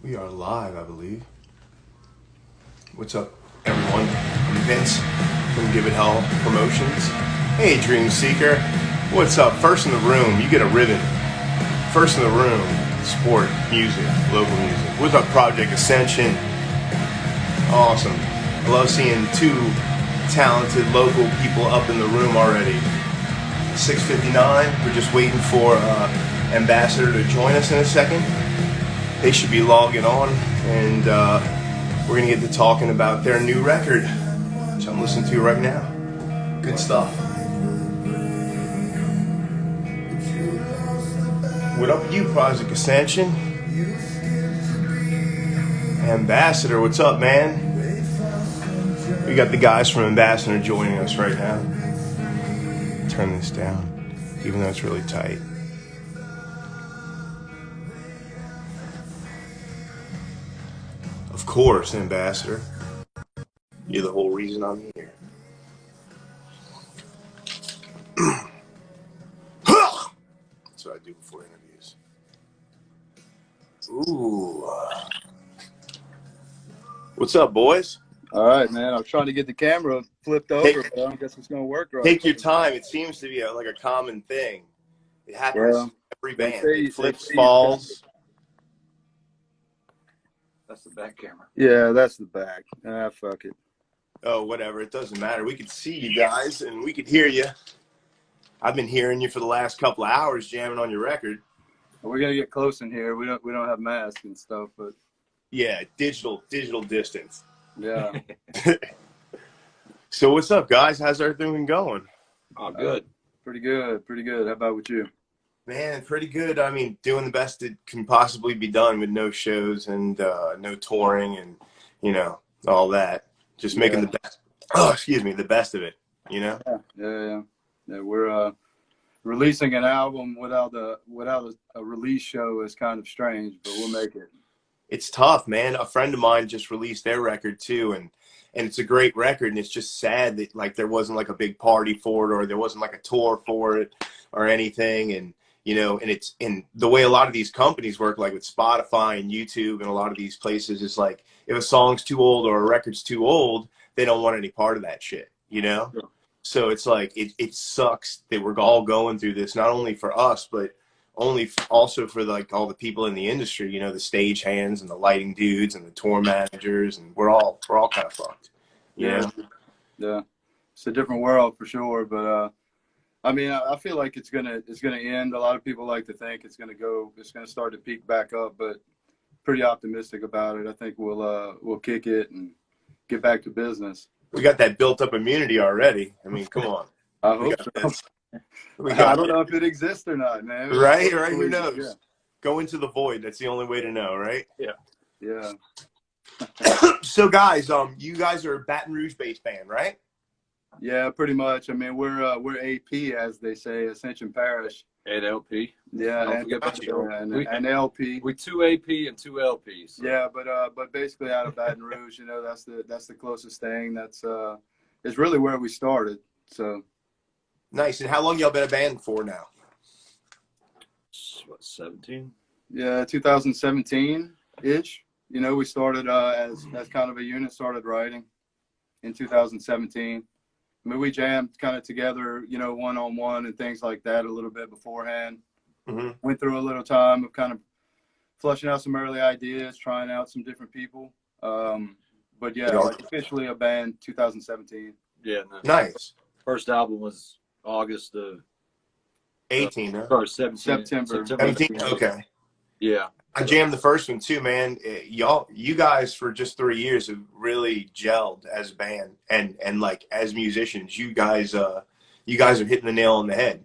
We are live, I believe. What's up, everyone? I'm Vince from Give It Hell Promotions. Hey, Dream Seeker. What's up? First in the room, you get a ribbon. First in the room, sport, music, local music. What's up, Project Ascension? Awesome. I love seeing two talented local people up in the room already. 6:59. We're just waiting for Ambassador to join us in a second. They should be logging on, and we're going to get to talking about their new record, which I'm listening to right now. Good stuff. What up with you, Project Ascension? Ambassador, what's up, man? We got the guys from Ambassador joining us right now. Turn this down, even though it's really tight. Of course, Ambassador. You're the whole reason I'm here. That's what I do before interviews. Ooh. What's up, boys? All right, man. I'm trying to get the camera flipped over, but I don't guess it's going to work right. Take your time. It seems to be like a common thing. It happens in every band. It flips, falls. That's the back camera. Yeah, that's the back. Fuck it. Oh, whatever. It doesn't matter. We could see you guys, and we could hear you. I've been hearing you for the last couple of hours jamming on your record. We're gonna get close in here. We don't have masks and stuff, but yeah, digital distance. Yeah. So what's up, guys? How's everything been going? Oh, good. Pretty good. How about with you? Man, pretty good. I mean, doing the best that can possibly be done with no shows and no touring and, all that. Just making the best. Oh, excuse me, the best of it. Yeah. We're releasing an album without a release show is kind of strange, but we'll make it. It's tough, man. A friend of mine just released their record too, and it's a great record, and it's just sad that like there wasn't like a big party for it, or there wasn't like a tour for it or anything. And and it's in the way a lot of these companies work, like with Spotify and YouTube and a lot of these places, it's like if a song's too old or a record's too old, they don't want any part of that shit, Sure. So it's like it sucks that we're all going through this, not only for us, but also for like all the people in the industry, the stage hands and the lighting dudes and the tour managers, and we're all kind of fucked. Yeah. It's a different world for sure, but I mean, I feel like it's gonna end. A lot of people like to think it's gonna start to peak back up, but pretty optimistic about it. I think we'll kick it and get back to business. We got that built up immunity already. I mean, come on. I hope so. I don't know if it exists or not, man. Right. Who knows? Yeah. Go into the void. That's the only way to know, right? Yeah. So, guys, you guys are a Baton Rouge-based band, right? Yeah, pretty much. I mean, we're AP, as they say, Ascension Parish. And LP. Yeah, and LP. We 2 AP and 2 LPs. So. Yeah, but basically out of Baton Rouge, that's the closest thing. That's is really where we started. So nice. And how long y'all been a band for now? What, 17? Yeah, 2017-ish. We started as kind of a unit, started writing in 2017. I mean, we jammed kind of together, one-on-one and things like that a little bit beforehand. Mm-hmm. Went through a little time of kind of flushing out some early ideas, trying out some different people. But yeah, like officially a band 2017. Yeah. Nice. First album was August of 18, huh? Or September. 17? Okay. Yeah. I jammed the first one too, man. You guys for just 3 years have really gelled as a band, and like as musicians, you guys are hitting the nail on the head.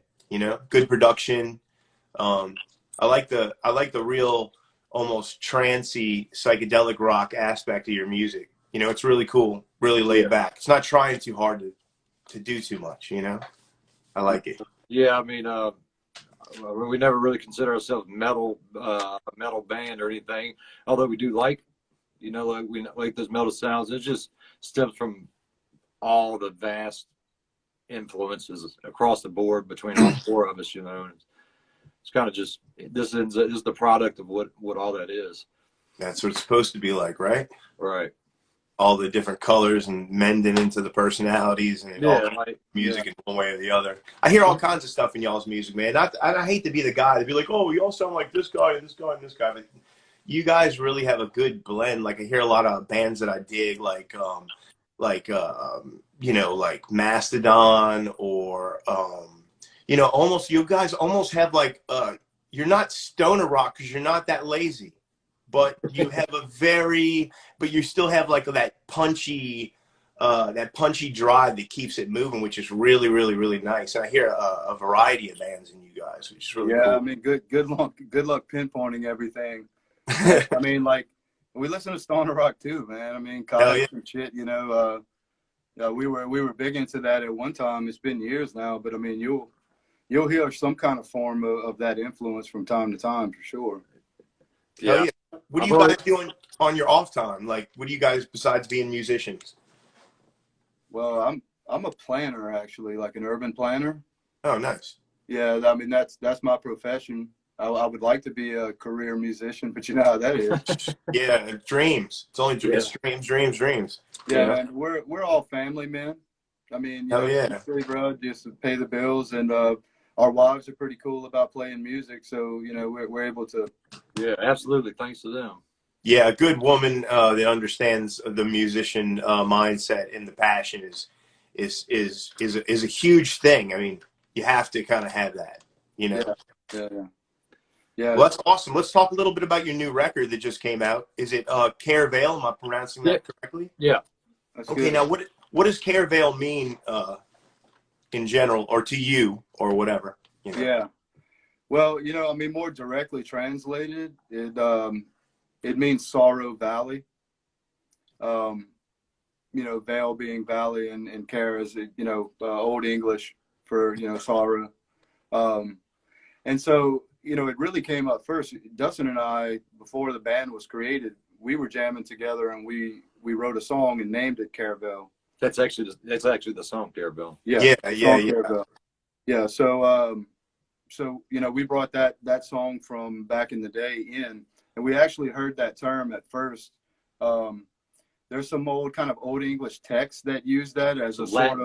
Good production. I like the real almost trancey psychedelic rock aspect of your music. It's really cool, really laid back. It's not trying too hard to do too much. I like it. Yeah, I mean, we never really consider ourselves metal band or anything, although we do like we like those metal sounds. It just stems from all the vast influences across the board between all four of us. It's kind of just this is the product of what all that is. That's what it's supposed to be like, right? Right. All the different colors and mending into the personalities and all Yeah. the Like, music in one way or the other. I hear all kinds of stuff in y'all's music, man. I hate to be the guy to be like, oh, you all sound like this guy and this guy and this guy, but you guys really have a good blend. Like I hear a lot of bands that I dig, you know, like Mastodon or you know, almost you guys almost have like you're not stoner rock because you're not that lazy, but you have a very but you still have like that punchy drive that keeps it moving, which is really, really, really nice. And I hear a variety of bands in you guys, which is really Yeah, I cool. mean, good luck pinpointing everything. But I mean, like, we listen to stoner rock too, man. I mean, Hell Kyle yeah. and shit. You know, yeah, we were big into that at one time. It's been years now, but I mean, you'll hear some kind of form of that influence from time to time for sure. Hell yeah. yeah. What are I've you guys always, doing on your off time? Like, what do you guys besides being musicians? Well, I'm a planner actually, like an urban planner. Oh, nice. Yeah, I mean that's my profession. I would like to be a career musician, but you know how that is. Yeah, dreams. It's only yeah. it's dreams, dreams, dreams. Yeah, Yeah. man, we're all family, man. I mean, you Hell know, yeah. City bro, just to pay the bills, and our wives are pretty cool about playing music, so you know we're able to. Yeah. Absolutely. Thanks to them. Yeah, a good woman that understands the musician mindset and the passion is a huge thing. I mean, you have to kind of have that, you know. Yeah, yeah, yeah, yeah. Well, that's awesome. Let's talk a little bit about your new record that just came out. Is it Carevale? Am I pronouncing Yeah. that correctly? Yeah. That's Okay, good. now what does Carevale mean in general, or to you, or whatever? You know. Yeah. Well, you know, I mean, more directly translated, it means Sorrow Valley. Um, you know, Vale being valley, and Care is you know Old English for you know sorrow. Um, and so you know, it really came up first. Dustin and I, before the band was created, we were jamming together, and we wrote a song and named it Carevale. That's actually the song, Carevale. Yeah, Yeah, the yeah, song yeah. Carevale. Yeah, so you know, we brought that song from back in the day in, and we actually heard that term at first. Um, there's some old English text that use that as a sort Latin.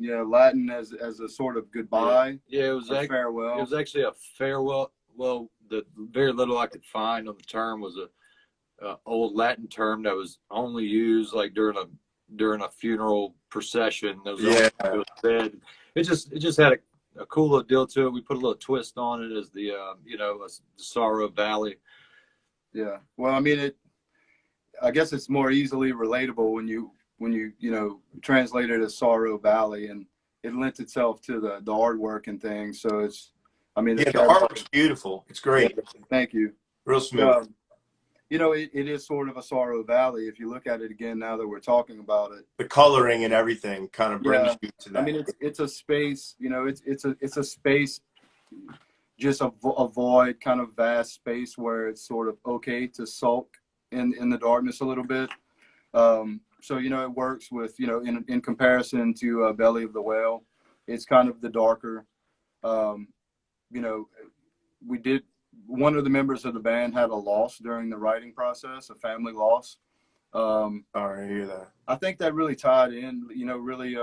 of Latin as a sort of goodbye Yeah. or It farewell. was actually a farewell. Well, the very little I could find on the term was a old Latin term that was only used like during a funeral procession. That was the only Yeah. time it was said. It just had a cool little deal to it. We put a little twist on it as the you know, the Sorrow Valley. Yeah. Well, I mean, I guess it's more easily relatable when you know translate it as Sorrow Valley, and it lent itself to the artwork and things. So it's, I mean, the Yeah, the character. artwork's beautiful. It's Yeah, great. thank you. Real smooth. You know, it is sort of a Sorrow Valley if you look at it again now that we're talking about it. The coloring and everything kind of brings Yeah, you to I that. mean it's a space. You know, it's a space, just a void, kind of vast space where it's sort of okay to sulk in the darkness a little bit. So you know, it works with in comparison to Belly of the Whale. It's kind of the darker. Um, you know, we did. One of the members of the band had a loss during the writing process, a family loss. All right, I hear that. I think that really tied in, really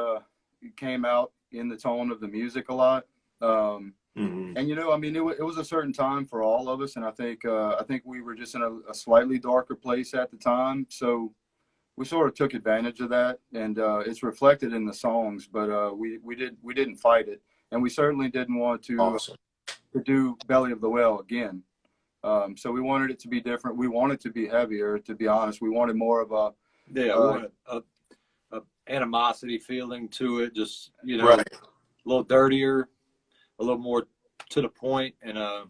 came out in the tone of the music a lot. And, I mean, it was a certain time for all of us. And I think we were just in a slightly darker place at the time. So we sort of took advantage of that, and it's reflected in the songs, but we didn't fight it. And we certainly didn't want to, Awesome. to do Belly of the Whale again. So we wanted it to be different. We wanted to be heavier, to be honest. We wanted more of a, Yeah, we wanted a animosity feeling to it, just Right. a little dirtier, a little more to the point, and I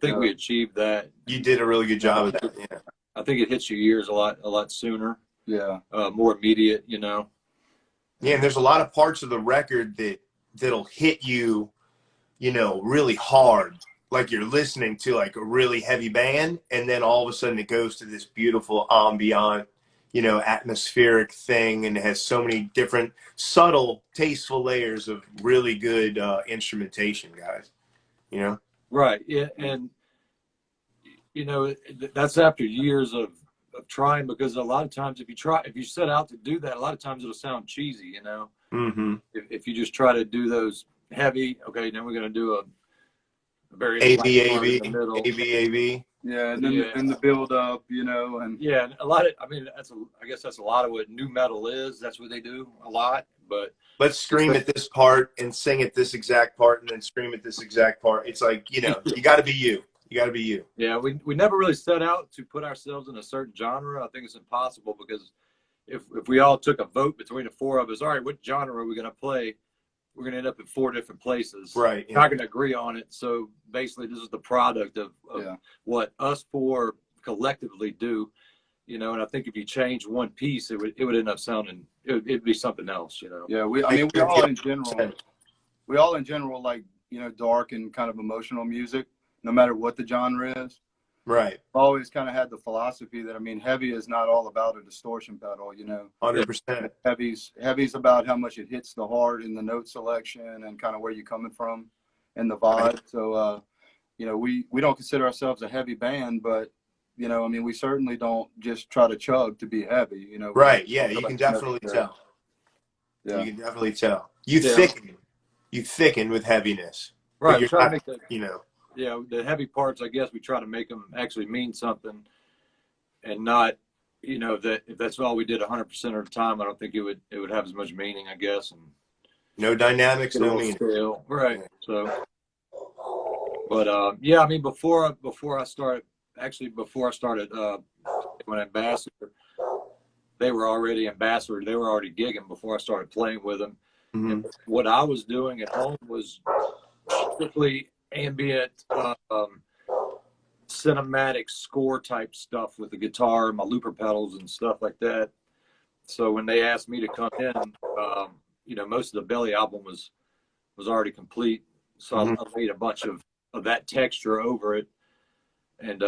think we achieved that. You did a really good job of that. Yeah. I think it hits your ears a lot sooner, yeah. more immediate. Yeah, and there's a lot of parts of the record that'll hit you, really hard. Like you're listening to like a really heavy band, and then all of a sudden it goes to this beautiful ambient, atmospheric thing, and it has so many different subtle, tasteful layers of really good instrumentation, guys. Right. Yeah, and you know, that's after years of trying, because a lot of times if you set out to do that, a lot of times it'll sound cheesy, you know. Mm-hmm. If you just try to do those heavy, okay, then we're going to do a very A light B A part in B the middle. A B A B. Yeah, and then Yeah. and the build up, you know, and Yeah, and a lot of, I mean, I guess that's a lot of what new metal is. That's what they do a lot. But Let's scream at this part and sing at this exact part, and then scream at this exact part. It's like, you know, you got to be you. You got to be you. yeah, we never really set out to put ourselves in a certain genre. I think it's impossible, because if we all took a vote between the four of us, all right, what genre are we going to play? We're going to end up in four different places. Right. We're not going to agree on it. So basically, this is the product of what us four collectively do, you know. And I think if you change one piece, it would end up sounding, it'd be something else, you know. yeah, we all in general like, you know, dark and kind of emotional music, no matter what the genre is. Right. Always kind of had the philosophy that, I mean, heavy is not all about a distortion pedal, you know. 100%. Heavy's about how much it hits the heart in the note selection and kind of where you're coming from and the vibe. Right. So, you know, we don't consider ourselves a heavy band, but, you know, I mean, we certainly don't just try to chug to be heavy, you know. Right. Yeah, you can definitely tell. Yeah. You can definitely tell. You thicken with heaviness. Right. You're Try to not, make that, you know. yeah, the heavy parts, I guess we try to make them actually mean something, and not, you know, that if that's all we did 100% of the time, I don't think it would have as much meaning, I guess. And No dynamics, no meaning. Scale. Right. So, but yeah, I mean, before I started when Ambassador, they were already Ambassador. They were already gigging before I started playing with them. Mm-hmm. And what I was doing at home was strictly ambient, cinematic score type stuff with the guitar, my looper pedals and stuff like that. So when they asked me to come in, you know, most of the Belly album was already complete. So I made a bunch of that texture over it. And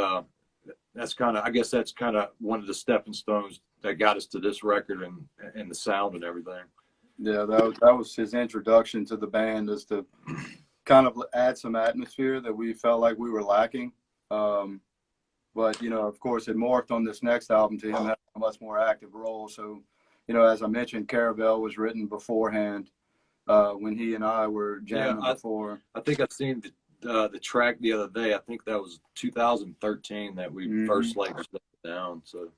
that's kind of, I guess that's kind of one of the stepping stones that got us to this record and the sound and everything. Yeah, that was his introduction to the band, is to kind of add some atmosphere that we felt like we were lacking. But, you know, of course, it morphed on this next album to him having a much more active role. So, you know, as I mentioned, Carevale was written beforehand when he and I were jamming before. I think I've seen the track the other day. I think that was 2013 that we first like stepped down. So,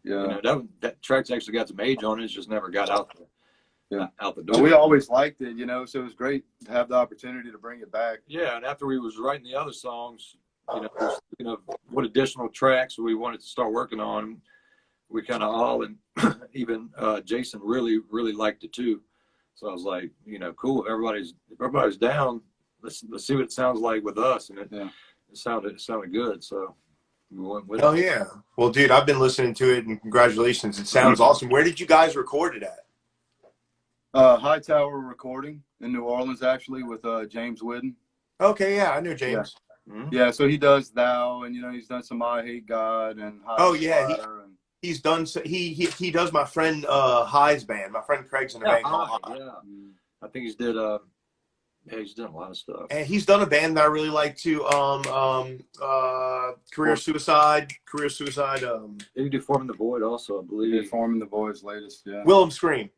yeah, you know, that track's actually got some age on it. It's just never got out there. Yeah, out the door. And we always liked it, you know, so it was great to have the opportunity to bring it back. Yeah, and after we was writing the other songs, you know, what additional tracks we wanted to start working on, we kind of all, and even Jason really liked it too. So I was like, you know, cool. If everybody's down, let's see what it sounds like with us, and it sounded good. So we went with it. Oh yeah. Well, dude, I've been listening to it, and congratulations. It sounds awesome. Where did you guys record it at? Hightower Recording in New Orleans, actually, with James Whidden. Okay, yeah, I know James. Yeah, so he does Thou, and, you know, he's done some I Hate God and he's done. He does my friend High's band. My friend Craig's in a band called High. Yeah, I think he's done a lot of stuff. And he's done a band that I really like too. Career Suicide. Did he do Forming the Void also, I believe? He did Forming the Void's latest, yeah. Willem Scream.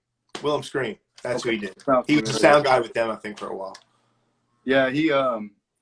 That's who he did. He was the sound guy with them, I think, for a while. Yeah, he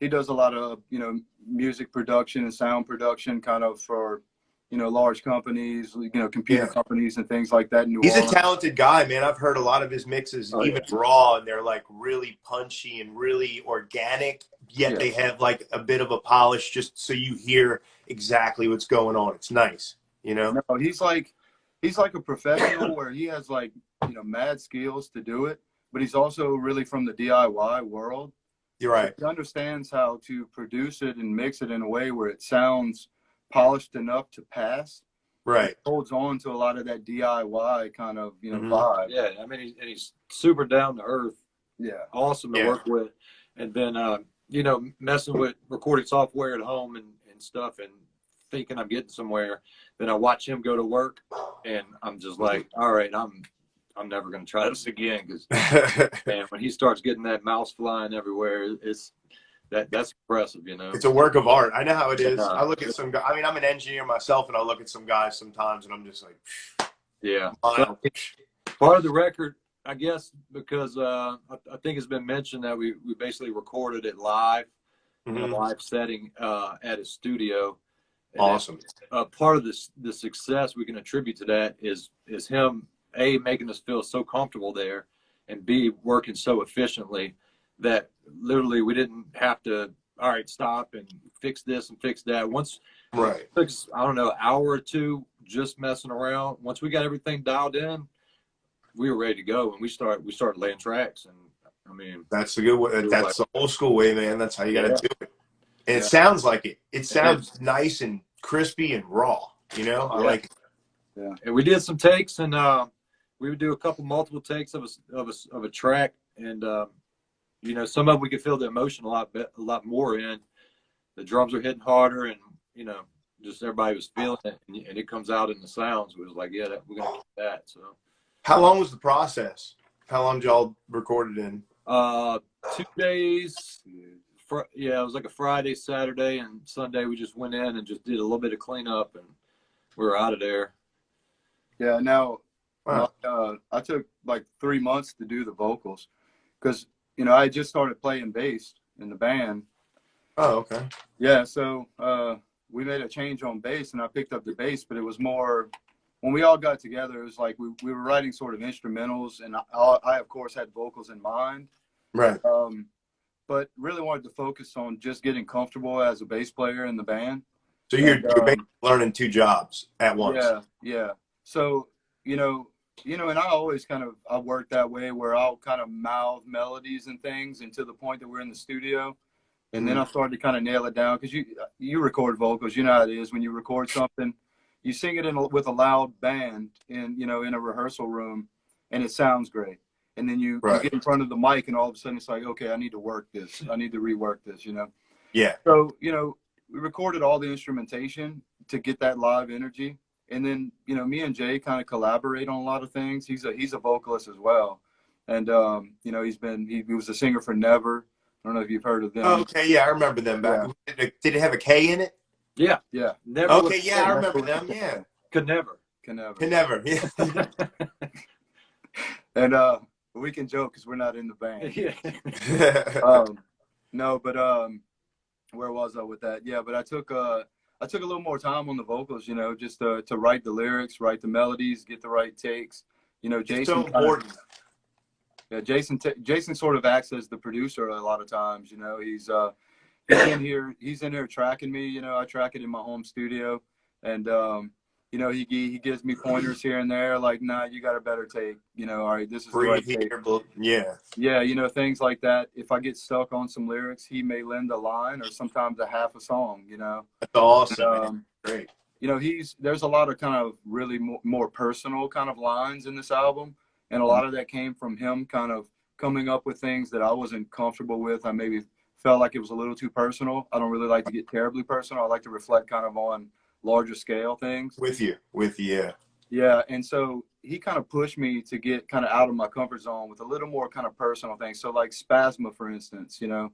does a lot of, you know, music production and sound production kind of for, you know, large companies, you know, computer companies and things like that in New Orleans. He's a talented guy, man. I've heard a lot of his mixes, even raw, and they're like really punchy and really organic, yet they have like a bit of a polish just so you hear exactly what's going on. It's nice, you know? No, he's like a professional where he has like, you know, mad skills to do it, but he's also really from the DIY world. You're right. So he understands how to produce it and mix it in a way where it sounds polished enough to pass. Right. It holds on to a lot of that DIY kind of, you know, vibe. Yeah, I mean, he's super down to earth. Yeah. Awesome to work with. And then, you know, messing with recording software at home and stuff and thinking I'm getting somewhere. Then I watch him go to work and I'm just like, all right, I'm never going to try this again, because man, when he starts getting that mouse flying everywhere, that's impressive, you know. It's a work of art. I know how it is. Yeah. I look at some guys. I mean, I'm an engineer myself, and I look at some guys sometimes, and I'm just like, Yeah. wow. Part of the record, I guess, because I think it's been mentioned that we basically recorded it live in a live setting at his studio. And Awesome. Part of the success we can attribute to that is him, A, making us feel so comfortable there, and B, working so efficiently that literally we didn't have to, all right, stop and fix this and fix that. Once Right. it took us, I don't know, an hour or two just messing around. Once we got everything dialed in, we were ready to go, and we started laying tracks. And I mean, that's the good way. That's the old school way, man. That's how you got to do it. And it sounds like it. It sounds nice and crispy and raw. You know, I like it. Yeah. And we did some takes, and we would do a couple multiple takes of a track, and you know, some of them we could feel the emotion a lot more in. The drums are hitting harder, and you know, just everybody was feeling it, and it comes out in the sounds. It was like, yeah, we're gonna keep that. So, how long was the process? How long did y'all record it in? 2 days. Yeah, it was like a Friday, Saturday, and Sunday. We just went in and just did a little bit of cleanup, and we were out of there. Yeah. Now, wow. I took like 3 months to do the vocals because, you know, I just started playing bass in the band. Oh, okay. Yeah. So we made a change on bass, and I picked up the bass, but it was more when we all got together. It was like we were writing sort of instrumentals, and I of course had vocals in mind. Right. But really wanted to focus on just getting comfortable as a bass player in the band. So you're basically learning 2 jobs at once. Yeah, yeah. So, you know, and I always I work that way where I'll kind of mouth melodies and things, and to the point that we're in the studio. And then I started to kind of nail it down because you record vocals. You know how it is when you record something, you sing it with a loud band in a rehearsal room, and it sounds great. And then you get in front of the mic, and all of a sudden it's like, okay, I need to work this. I need to rework this, you know? Yeah. So, you know, we recorded all the instrumentation to get that live energy. And then, you know, me and Jay kind of collaborate on a lot of things. He's a vocalist as well. And, you know, he was a singer for Never. I don't know if you've heard of them. Oh, okay, yeah, I remember them back. Yeah. Did it have a K in it? Yeah. Yeah. Never. Okay, yeah, I remember them, yeah. Could never. Yeah. And we can joke because we're not in the band. Yeah. No, but where was I with that? Yeah, but I took a little more time on the vocals, you know, just to write the lyrics, write the melodies, get the right takes. You know, Jason. So important. Yeah, Jason sort of acts as the producer a lot of times. You know, he's in here tracking me. You know, I track it in my home studio, and you know, he gives me pointers here and there, like, nah, you got a better take. You know, all right, this is the right take. Yeah, you know, things like that. If I get stuck on some lyrics, he may lend a line or sometimes a half a song. You know, that's awesome. Great. You know, there's a lot of kind of really more personal kind of lines in this album. And a lot of that came from him kind of coming up with things that I wasn't comfortable with. I maybe felt like it was a little too personal. I don't really like to get terribly personal. I like to reflect kind of on larger scale things. With you, yeah. Yeah, and so he kind of pushed me to get kind of out of my comfort zone with a little more kind of personal things. So like Spasma, for instance, you know,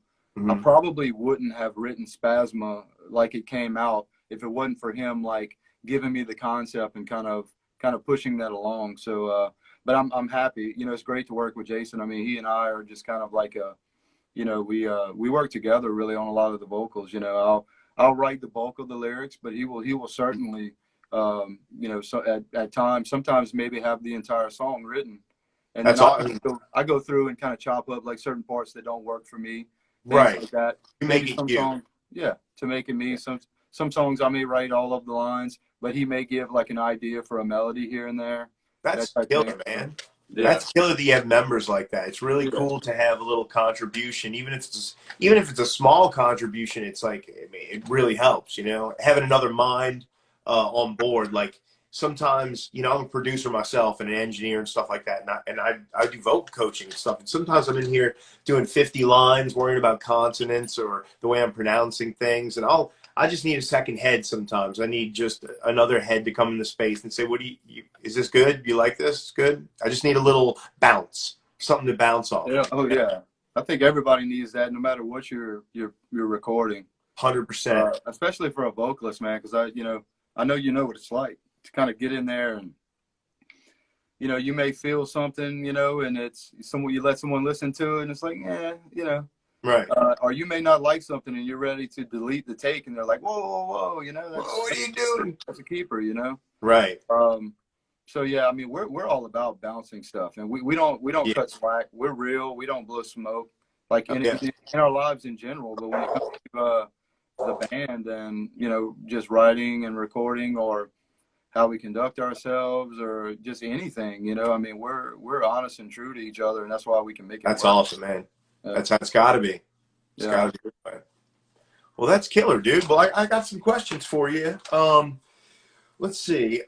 I probably wouldn't have written Spasma like it came out if it wasn't for him, like, giving me the concept and kind of pushing that along. So, but I'm happy. You know, it's great to work with Jason. I mean, he and I are just kind of like you know, we work together really on a lot of the vocals. You know, I'll write the bulk of the lyrics, but he will certainly, you know, so at times, sometimes maybe have the entire song written. And that's then I go through and kind of chop up like certain parts that don't work for me. Right. Like that. You make it you. Songs, yeah, to make it me. Some songs I may write all of the lines, but he may give like an idea for a melody here and there. That's killer, man. Yeah. That's killer that you have members like that. It's really cool to have a little contribution, even if it's a small contribution. It's like, I mean, it really helps, you know, having another mind on board. Like sometimes, you know, I'm a producer myself and an engineer and stuff like that, and I do vocal coaching and stuff. And sometimes I'm in here doing 50 lines, worrying about consonants or the way I'm pronouncing things, and I just need a second head sometimes. I need just another head to come into space and say, what do you is this good? You like this? It's good? I just need a little bounce, something to bounce off. Yeah. Oh, yeah. I think everybody needs that, no matter what you're recording. 100%. Especially for a vocalist, man, because I know what it's like to kind of get in there and you may feel something, and it's someone you let someone listen to it, and it's like, Right. Or you may not like something and you're ready to delete the take, and they're like, whoa, whoa, whoa, What are you doing? That's a keeper, Right. So yeah, I mean, we're all about bouncing stuff, and we don't Yeah. cut slack. We're real. We don't blow smoke, like in our lives in general. But when it comes to the band and just writing and recording, or how we conduct ourselves, or just anything, I mean, we're honest and true to each other, and that's why we can make it That's work. awesome, man. That's got to be. It's got to be. Well, that's killer, dude. Well, I got some questions for you. Let's see.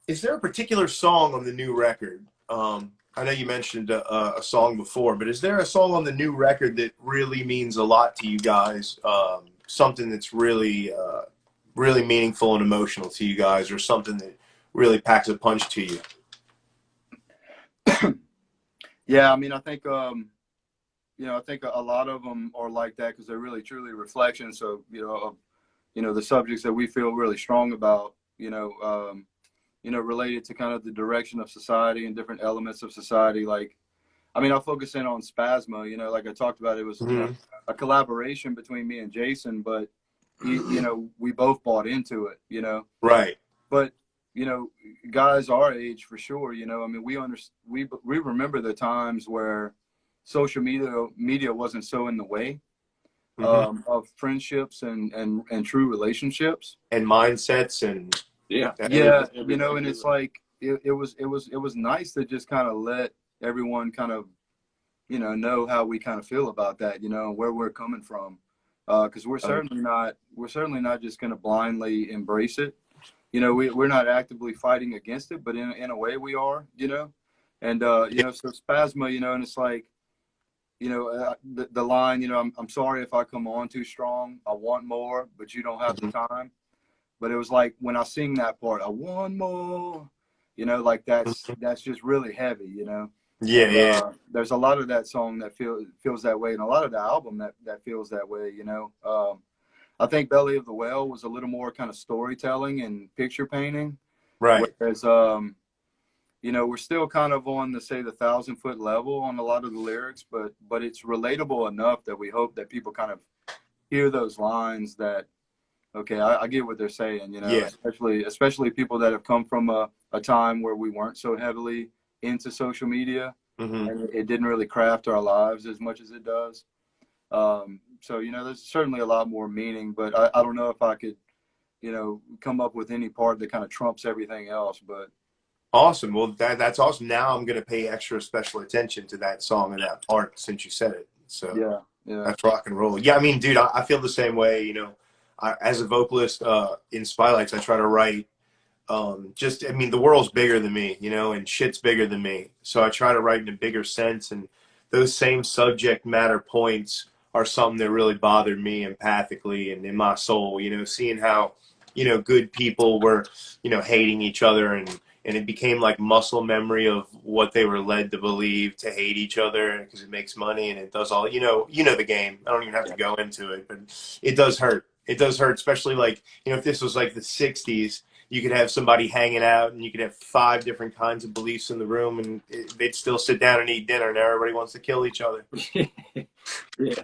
Is there a particular song on the new record? I know you mentioned a song before, but is there a song on the new record that really means a lot to you guys? Something that's really, really meaningful and emotional to you guys, or something that really packs a punch to you? Yeah, I mean, I think I think a lot of them are like that because they're really truly reflections of the subjects that we feel really strong about. Related to kind of the direction of society and different elements of society. Like, I mean, I'll focus in on Spasma. Like I talked about, it was a collaboration between me and Jason, but we both bought into it. Right. But guys our age, for sure. I mean, we remember the times where social media wasn't so in the way of friendships and true relationships and mindsets and and it's like it was nice to just kind of let everyone kind of know how we kind of feel about that, where we're coming from, because we're certainly not just going to blindly embrace it. We're not actively fighting against it, but in a way we are, and so Spasma, and it's like, the line, I'm sorry if I come on too strong. I want more, but you don't have the time. But it was like when I sing that part, I want more, like that's just really heavy, Yeah. There's a lot of that song that feels that way, and a lot of the album that feels that way, I think Belly of the Whale was a little more kind of storytelling and picture painting. Right. Whereas, we're still kind of on the 1,000-foot level on a lot of the lyrics, but it's relatable enough that we hope that people kind of hear those lines that, okay, I get what they're saying, especially people that have come from a time where we weren't so heavily into social media, and it didn't really craft our lives as much as it does. So, there's certainly a lot more meaning, but I don't know if I could, come up with any part that kind of trumps everything else, but. Awesome. Well, that's awesome. Now I'm going to pay extra special attention to that song and that part since you said it. So yeah, that's rock and roll. Yeah, I mean, dude, I feel the same way. As a vocalist in Spylights, I try to write. The world's bigger than me, and shit's bigger than me. So I try to write in a bigger sense, and those same subject matter points are something that really bothered me empathically and in my soul. Seeing how good people were hating each other, and it became like muscle memory of what they were led to believe, to hate each other because it makes money and it does all, the game. I don't even have to go into it, but it does hurt. It does hurt, especially like, if this was like the 60s, you could have somebody hanging out and you could have 5 different kinds of beliefs in the room, and they'd still sit down and eat dinner, and everybody wants to kill each other. Yeah.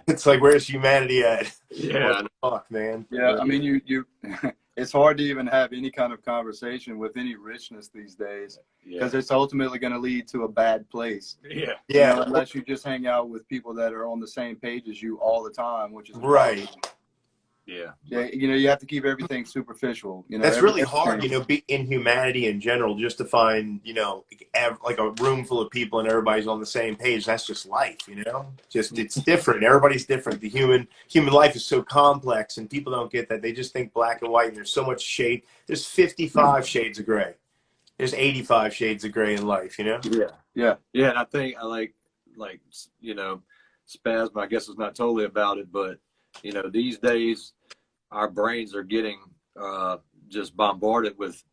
It's like, where's humanity at? Yeah. Fuck, man. Yeah, I mean, you it's hard to even have any kind of conversation with any richness these days, because it's ultimately going to lead to a bad place. Yeah. Unless you just hang out with people that are on the same page as you all the time, which is right. Yeah, you have to keep everything superficial. That's really hard, in humanity in general, just to find, like a room full of people and everybody's on the same page. That's just life, just it's different. Everybody's different. The human life is so complex, and people don't get that. They just think black and white, and there's so much shade. There's 55 shades of gray. There's 85 shades of gray in life, Yeah. And I think I like Spasm, I guess it's not totally about it, but these days our brains are getting just bombarded with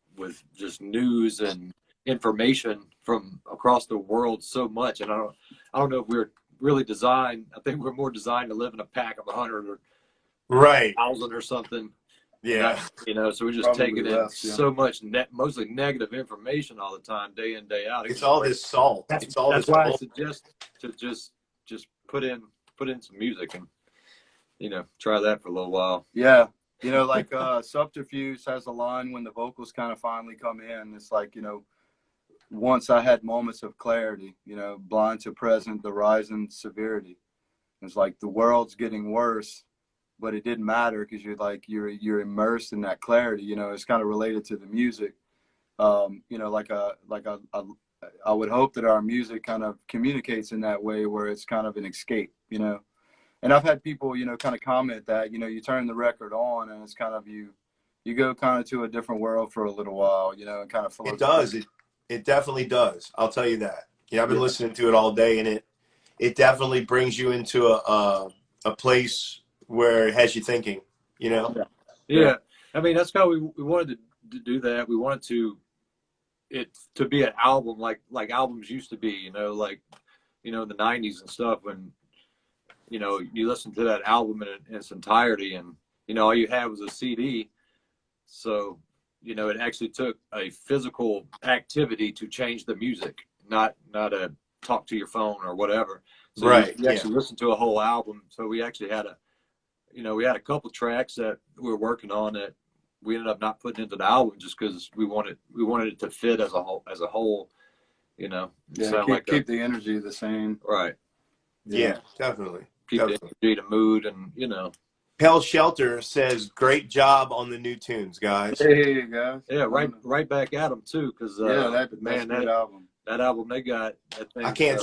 just news and information from across the world so much, and I don't know if we're really designed. I think we're more designed to live in a pack of 100 or Right. 1,000 or something. Yeah. You know, so we're just Probably taking less, in yeah. so much mostly negative information all the time, day in, day out. It's all this salt. It's all That's this why I salt. suggest to just put in some music and, you know, try that for a little while. Yeah. You know, like Subterfuge has a line when the vocals kind of finally come in. It's like, you know, once I had moments of clarity, you know, blind to present, the rising severity. It's like the world's getting worse, but it didn't matter because you're immersed in that clarity. You know, it's kind of related to the music. You know, I would hope that our music kind of communicates in that way where it's kind of an escape, you know. And I've had people, you know, kind of comment that, you know, you turn the record on and it's kind of you go kind of to a different world for a little while, you know, and kind of float. It does. It definitely does. I'll tell you that. Yeah, I've been listening to it all day, and it definitely brings you into a place where it has you thinking, you know? Yeah. I mean, that's how we wanted to do that. We wanted it to be an album like albums used to be, you know, like, you know, in the 90s and stuff, when, you know, you listen to that album in its entirety, and, you know, all you had was a CD. So, you know, it actually took a physical activity to change the music, not a talk to your phone or whatever. So Right. you actually listen to a whole album. So we actually had a couple tracks that we were working on that we ended up not putting into the album just because we wanted it to fit as a whole, you know. Yeah, keep the energy the same. Right. Yeah, definitely. Keep the energy, the mood, and, you know. Pale Shelter says, "Great job on the new tunes, guys." Hey guys. Yeah, right back at them too, because that's a good album. That album they got. That thing, I can't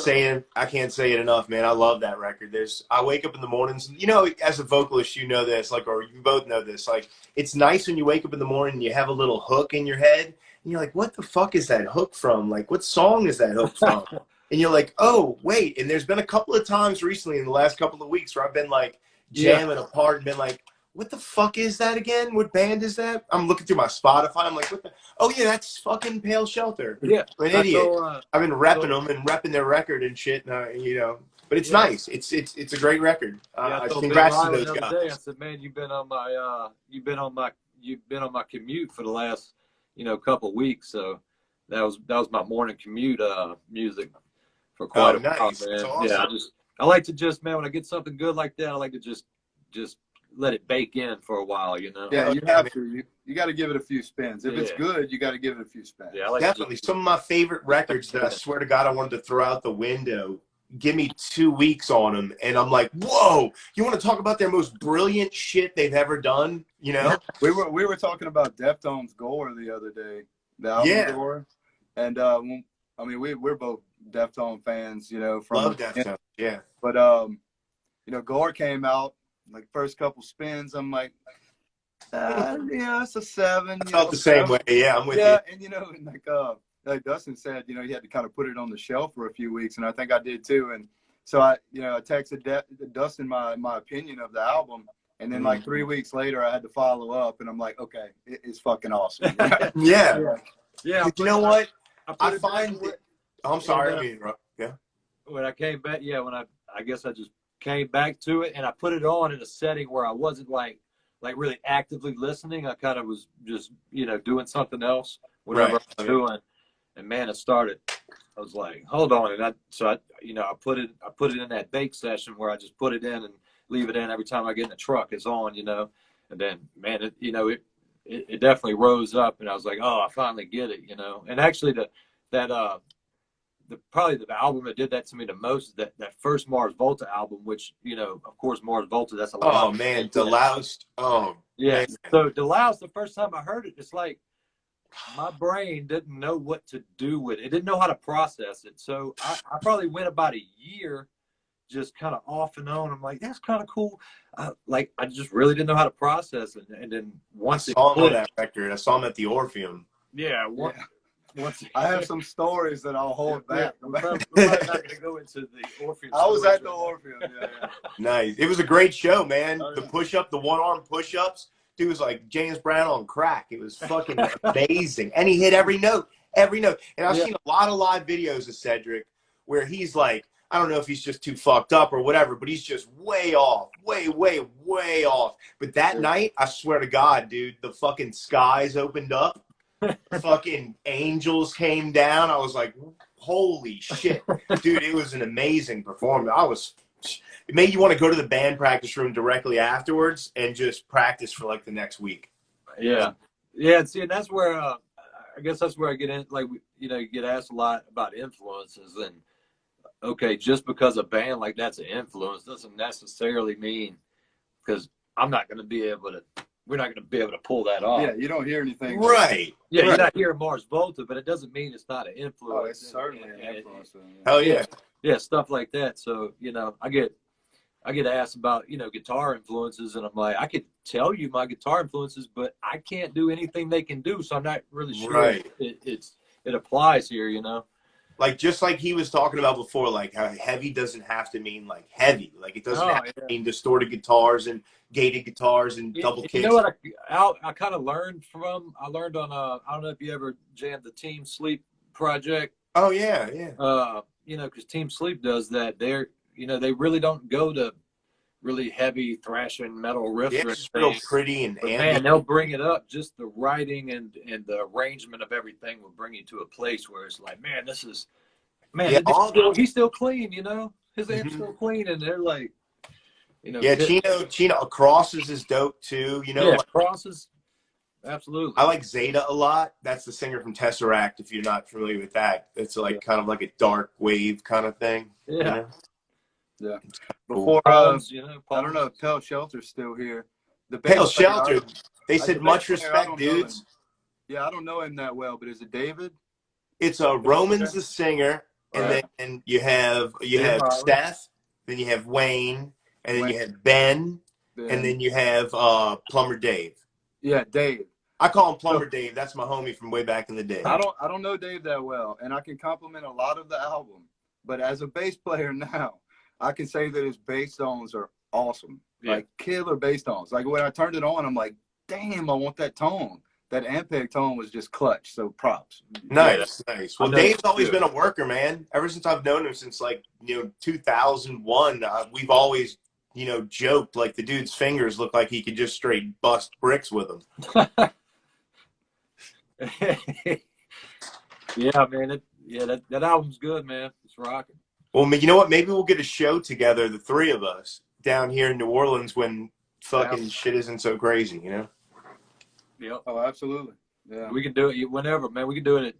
say it enough, man. I love that record. I wake up in the mornings, you know, as a vocalist, you know this, like, or you both know this. Like, it's nice when you wake up in the morning and you have a little hook in your head, and you're like, "What the fuck is that hook from? Like, what song is that hook from?" And you're like, "Oh, wait." And there's been a couple of times recently in the last couple of weeks where I've been like jamming apart and been like, "What the fuck is that again? What band is that?" I'm looking through my Spotify. I'm like, "What the? Oh yeah, that's fucking Pale Shelter." Yeah, I'm an idiot. I've been repping them and repping their record and shit. You know, but it's nice. It's a great record. Congrats to those guys. Day, I said, "Man, you've been on my commute for the last, you know, couple of weeks." So that was my morning commute music for quite a while, man. That's awesome. Yeah, I like to just, man, when I get something good like that, I like to just let it bake in for a while, you know. Yeah, you have to. You got to give it a few spins. If it's good, you got to give it a few spins. Yeah, I like definitely. Some of my favorite records that I swear to God I wanted to throw out the window. Give me 2 weeks on them, and I'm like, "Whoa! You want to talk about their most brilliant shit they've ever done?" You know. We were talking about Deftones' Gore the other day, the album Gore, and I mean we're both Deftones fans, you know. Love Deftones, yeah. But you know, Gore came out. Like first couple spins, I'm like, yeah, it's a 7. I felt the same way. Yeah, I'm with you. Yeah, and you know, like Dustin said, you know, he had to kind of put it on the shelf for a few weeks, and I think I did too. And so I texted Dustin my opinion of the album, and then like 3 weeks later, I had to follow up, and I'm like, okay, it's fucking awesome. Yeah. You know what? I find that. I'm sorry, I mean, yeah. When I came back, I guess I just came back to it, and I put it on in a setting where I wasn't like really actively listening. I kind of was just, you know, doing something else, whatever I was doing. And man, it started. I was like, hold on, and I put it in that bake session where I just put it in and leave it in every time I get in the truck. It's on, you know, and then man, it definitely rose up, and I was like, oh, I finally get it, you know. And actually, probably the album that did that to me the most is that first Mars Volta album, which, you know, of course, Mars Volta, that's a lot. Oh man, Deloused. Oh yeah. Man. So Deloused, the first time I heard it, it's like my brain didn't know what to do with it. It didn't know how to process it. So I probably went about a year just kind of off and on. I'm like, that's kind of cool. Like I just really didn't know how to process it. And then once I saw him on that record, I saw him at the Orpheum. Yeah. I have some stories that I'll hold back. We're probably not going to go into the Orpheum. I was at the Orpheum. Yeah. Nice. It was a great show, man. The push-up, the one-arm push-ups. Dude was like James Brown on crack. It was fucking amazing. And he hit every note. And I've seen a lot of live videos of Cedric where he's like, I don't know if he's just too fucked up or whatever, but he's just way off, way off. But that night, I swear to God, dude, the fucking skies opened up, fucking angels came down. I was like, holy shit, dude, it was an amazing performance. It made you want to go to the band practice room directly afterwards and just practice for like the next week. Yeah. See, and that's where I guess that's where I get in. Like, you know, you get asked a lot about influences, and okay, just because a band like that's an influence doesn't necessarily mean, because I'm not going to be able to. We're not going to be able to pull that off. Yeah, you don't hear anything. Right. Yeah, right. You're not hearing Mars Volta, but it doesn't mean it's not an influence. Oh, it's certainly an influence. Hell yeah. Yeah, stuff like that. So, you know, I get asked about, you know, guitar influences, and I'm like, I could tell you my guitar influences, but I can't do anything they can do, so I'm not really sure it applies here, you know. Like, just like he was talking about before, like how heavy doesn't have to mean like heavy. Like, it doesn't have to mean distorted guitars and gated guitars and double kicks. You know what I kind of learned from? I learned on I don't know if you ever jammed the Team Sleep project. Oh yeah. You know, because Team Sleep does that. You know, they really don't go to really heavy thrashing metal riffs. Yeah, it's real pretty and man, they'll bring it up. Just the writing and the arrangement of everything will bring you to a place where it's like, man, this is, man, yeah, he's still clean, you know? His amp's still clean, and they're like, you know. Yeah, Chino Crosses is dope too, you know? Yeah, Crosses, absolutely. I like Zeta a lot. That's the singer from Tesseract, if you're not familiar with that. It's like kind of like a dark wave kind of thing. Yeah. You know? Yeah. Cool. Before, you know, I don't know if Pale Shelter's still here. The Pale Shelter, they said much respect, dudes. Yeah, I don't know him that well, but is it David? It's Roman's the singer, and then you have Steph, then you have Wayne, and then you have Ben, and then you have Plumber Dave. Yeah, Dave. I call him Plumber Dave. That's my homie from way back in the day. I don't know Dave that well, and I can compliment a lot of the album, but as a bass player now, I can say that his bass tones are awesome. Yeah. Like killer bass tones. Like when I turned it on, I'm like, damn, I want that tone. That Ampeg tone was just clutch. So props. Nice. Well, Dave's always been a worker, man. Ever since I've known him since 2001, we've always, joked like the dude's fingers look like he could just straight bust bricks with them. Yeah, man. That album's good, man. It's rocking. Well, you know what? Maybe we'll get a show together, the three of us, down here in New Orleans when fucking shit isn't so crazy, you know? Yep. Oh, absolutely. Yeah. We can do it whenever, man. We can do it at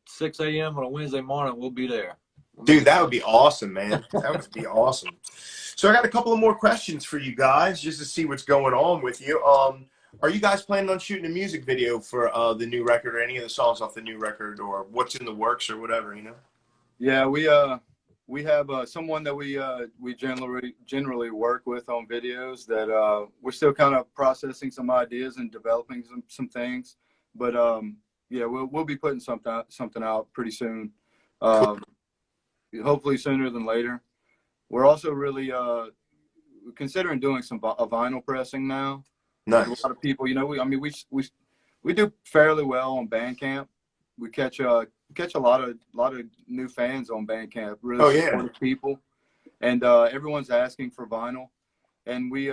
6 a.m. on a Wednesday morning. We'll be there. Dude, that would be awesome, man. That would be awesome. So I got a couple of more questions for you guys just to see what's going on with you. Are you guys planning on shooting a music video for the new record or any of the songs off the new record or what's in the works or whatever, you know? Yeah, we have someone that we generally work with on videos that we're still kind of processing some ideas and developing some things, but yeah, we'll be putting something out pretty soon. Hopefully sooner than later. We're also really considering doing a vinyl pressing now. Nice. A lot of people, we do fairly well on Bandcamp. We catch a lot of new fans on Bandcamp. Really supportive people, and everyone's asking for vinyl. And we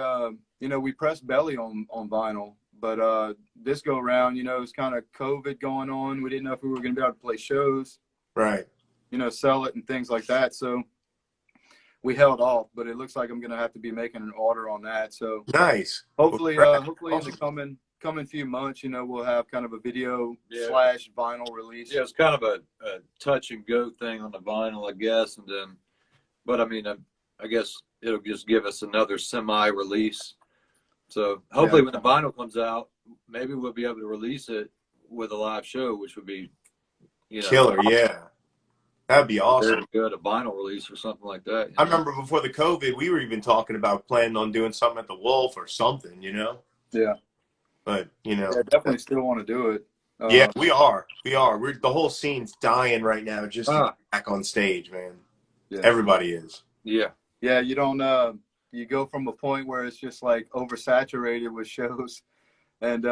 pressed Belly on vinyl, but this go around, it's kind of COVID going on. We didn't know if we were going to be able to play shows, right? Sell it and things like that. So we held off, but it looks like I'm going to have to be making an order on that. So nice. Hopefully, hopefully awesome. In the coming few months, we'll have kind of a video / vinyl release. Yeah, it's kind of a touch and go thing on the vinyl, I guess. And then, but I mean, I guess it'll just give us another semi-release. So hopefully when the vinyl comes out, maybe we'll be able to release it with a live show, which would be, killer. Yeah. That'd be awesome. Very good, a vinyl release or something like that. I remember before the COVID, we were even talking about planning on doing something at the Wolf or something, Yeah. But, I definitely still want to do it. Yeah, we are. The whole scene's dying right now just to get back on stage, man. Yeah. Everybody is. Yeah. Yeah, you don't, you go from a point where it's just like oversaturated with shows. And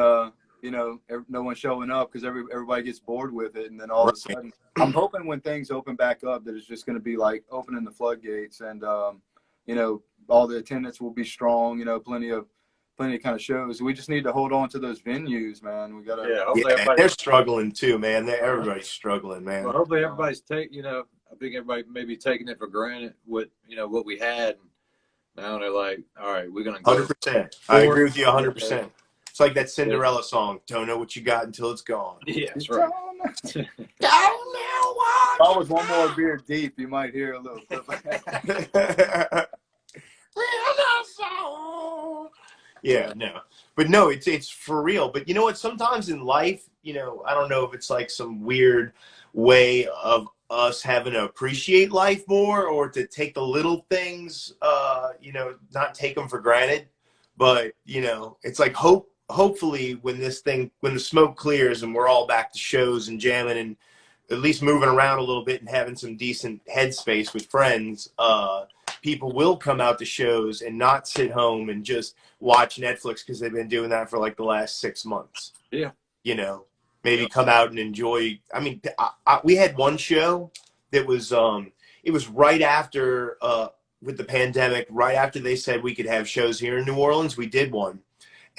you know, no one showing up because everybody gets bored with it, and then all of a Right. sudden, I'm hoping when things open back up that it's just going to be like opening the floodgates, and you know, all the attendance will be strong. You know, plenty of kind of shows. We just need to hold on to those venues, man. We gotta. Yeah, Yeah, hopefully everybody. they're struggling too, man. Everybody's struggling, Well, man. hopefully everybody's you know, I think everybody may be taking it for granted what, you know, what we had. And now they're like, all right, we're going to go 100%. I forward. agree with you Yeah. 100%. It's like that Cinderella song. Don't know what you got until it's gone. Yeah, that's right. Don't know If I what was one more beer deep, you might hear a little clip. Yeah, no. But no, it's for real. But you know what? Sometimes in life, you know, I don't know if it's like some weird way of us having to appreciate life more or to take the little things, you know, not take them for granted. But, you know, it's like hopefully when the smoke clears and we're all back to shows and jamming and at least moving around a little bit and having some decent headspace with friends, people will come out to shows and not sit home and just watch Netflix because they've been doing that for like the last 6 months. Yeah. You know, maybe come out and enjoy. I mean, we had one show that was, it was right after, with the pandemic, right after they said we could have shows here in New Orleans, we did one.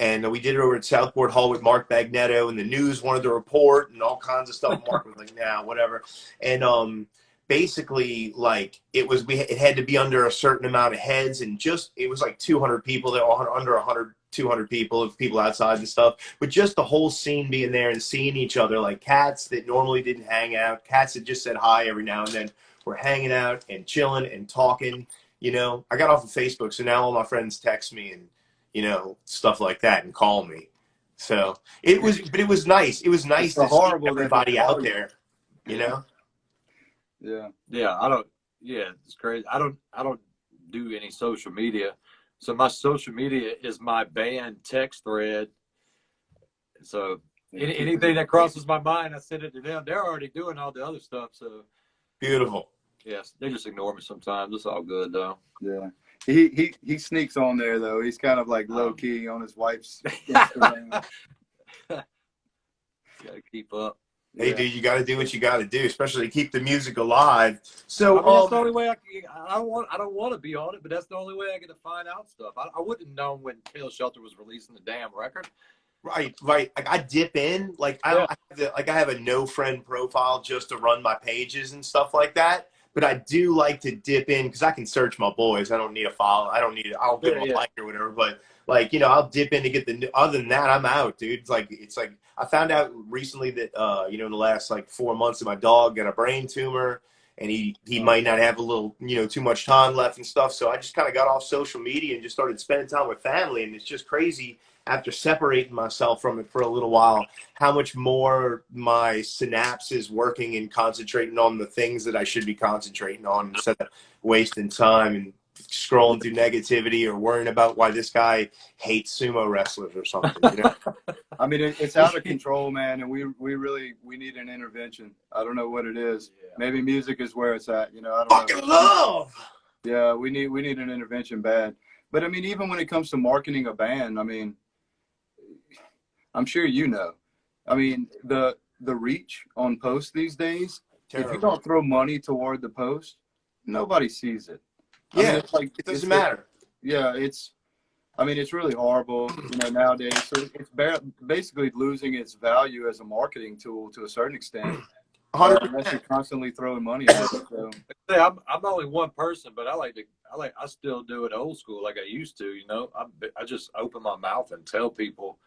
And we did it over at Southport Hall with Mark Bagnetto, and the news wanted to report and all kinds of stuff. Mark was like, nah, whatever. And basically, like, it had to be under a certain amount of heads, and just, it was like 200 people, that were under 100, 200 people, of people outside and stuff. But just the whole scene being there and seeing each other, like cats that normally didn't hang out, cats that just said hi every now and then, were hanging out and chilling and talking. You know, I got off of Facebook, so now all my friends text me and, you know, stuff like that and call me. So it was nice. It was nice to see everybody out there, you know? Yeah. Yeah. It's crazy. I don't do any social media. So my social media is my band text thread. So anything that crosses my mind, I send it to them. They're already doing all the other stuff. So Beautiful. yes, they just ignore me sometimes. It's all good though. Yeah. He sneaks on there though. He's kind of like low key on his wife's Instagram. Got to keep up. Hey, dude, you got to do what you got to do, especially to keep the music alive. So I mean, that's the only way I don't want to be on it, but that's the only way I get to find out stuff. I wouldn't have known when Taylor Shelter was releasing the damn record. Right. Like I dip in, like I have a no friend profile just to run my pages and stuff like that. But I do like to dip in because I can search my boys. I don't need a follow. I'll give them a like or whatever. But like, you know, I'll dip in to get the. Other than that, I'm out, dude. It's like I found out recently that you know, in the last like 4 months, that my dog got a brain tumor, and he might not have a little, you know, too much time left and stuff. So I just kind of got off social media and just started spending time with family, and it's just crazy. After separating myself from it for a little while, how much more my synapses working and concentrating on the things that I should be concentrating on instead of wasting time and scrolling through negativity or worrying about why this guy hates sumo wrestlers or something. You know? I mean, it's out of control, man, and we really need an intervention. I don't know what it is. Yeah. Maybe music is where it's at. You know, I don't fucking know. love. Yeah, we need an intervention bad. But I mean, even when it comes to marketing a band, I mean, I'm sure you know. I mean, the reach on posts these days, Terrible. If you don't throw money toward the post, nobody sees it. Yeah, I mean, it's like, it doesn't matter. Yeah, it's really horrible, you know, nowadays. So it's basically losing its value as a marketing tool to a certain extent. Unless you're constantly throwing money at it. So. I'm only one person, but I still do it old school like I used to. You know, I just open my mouth and tell people.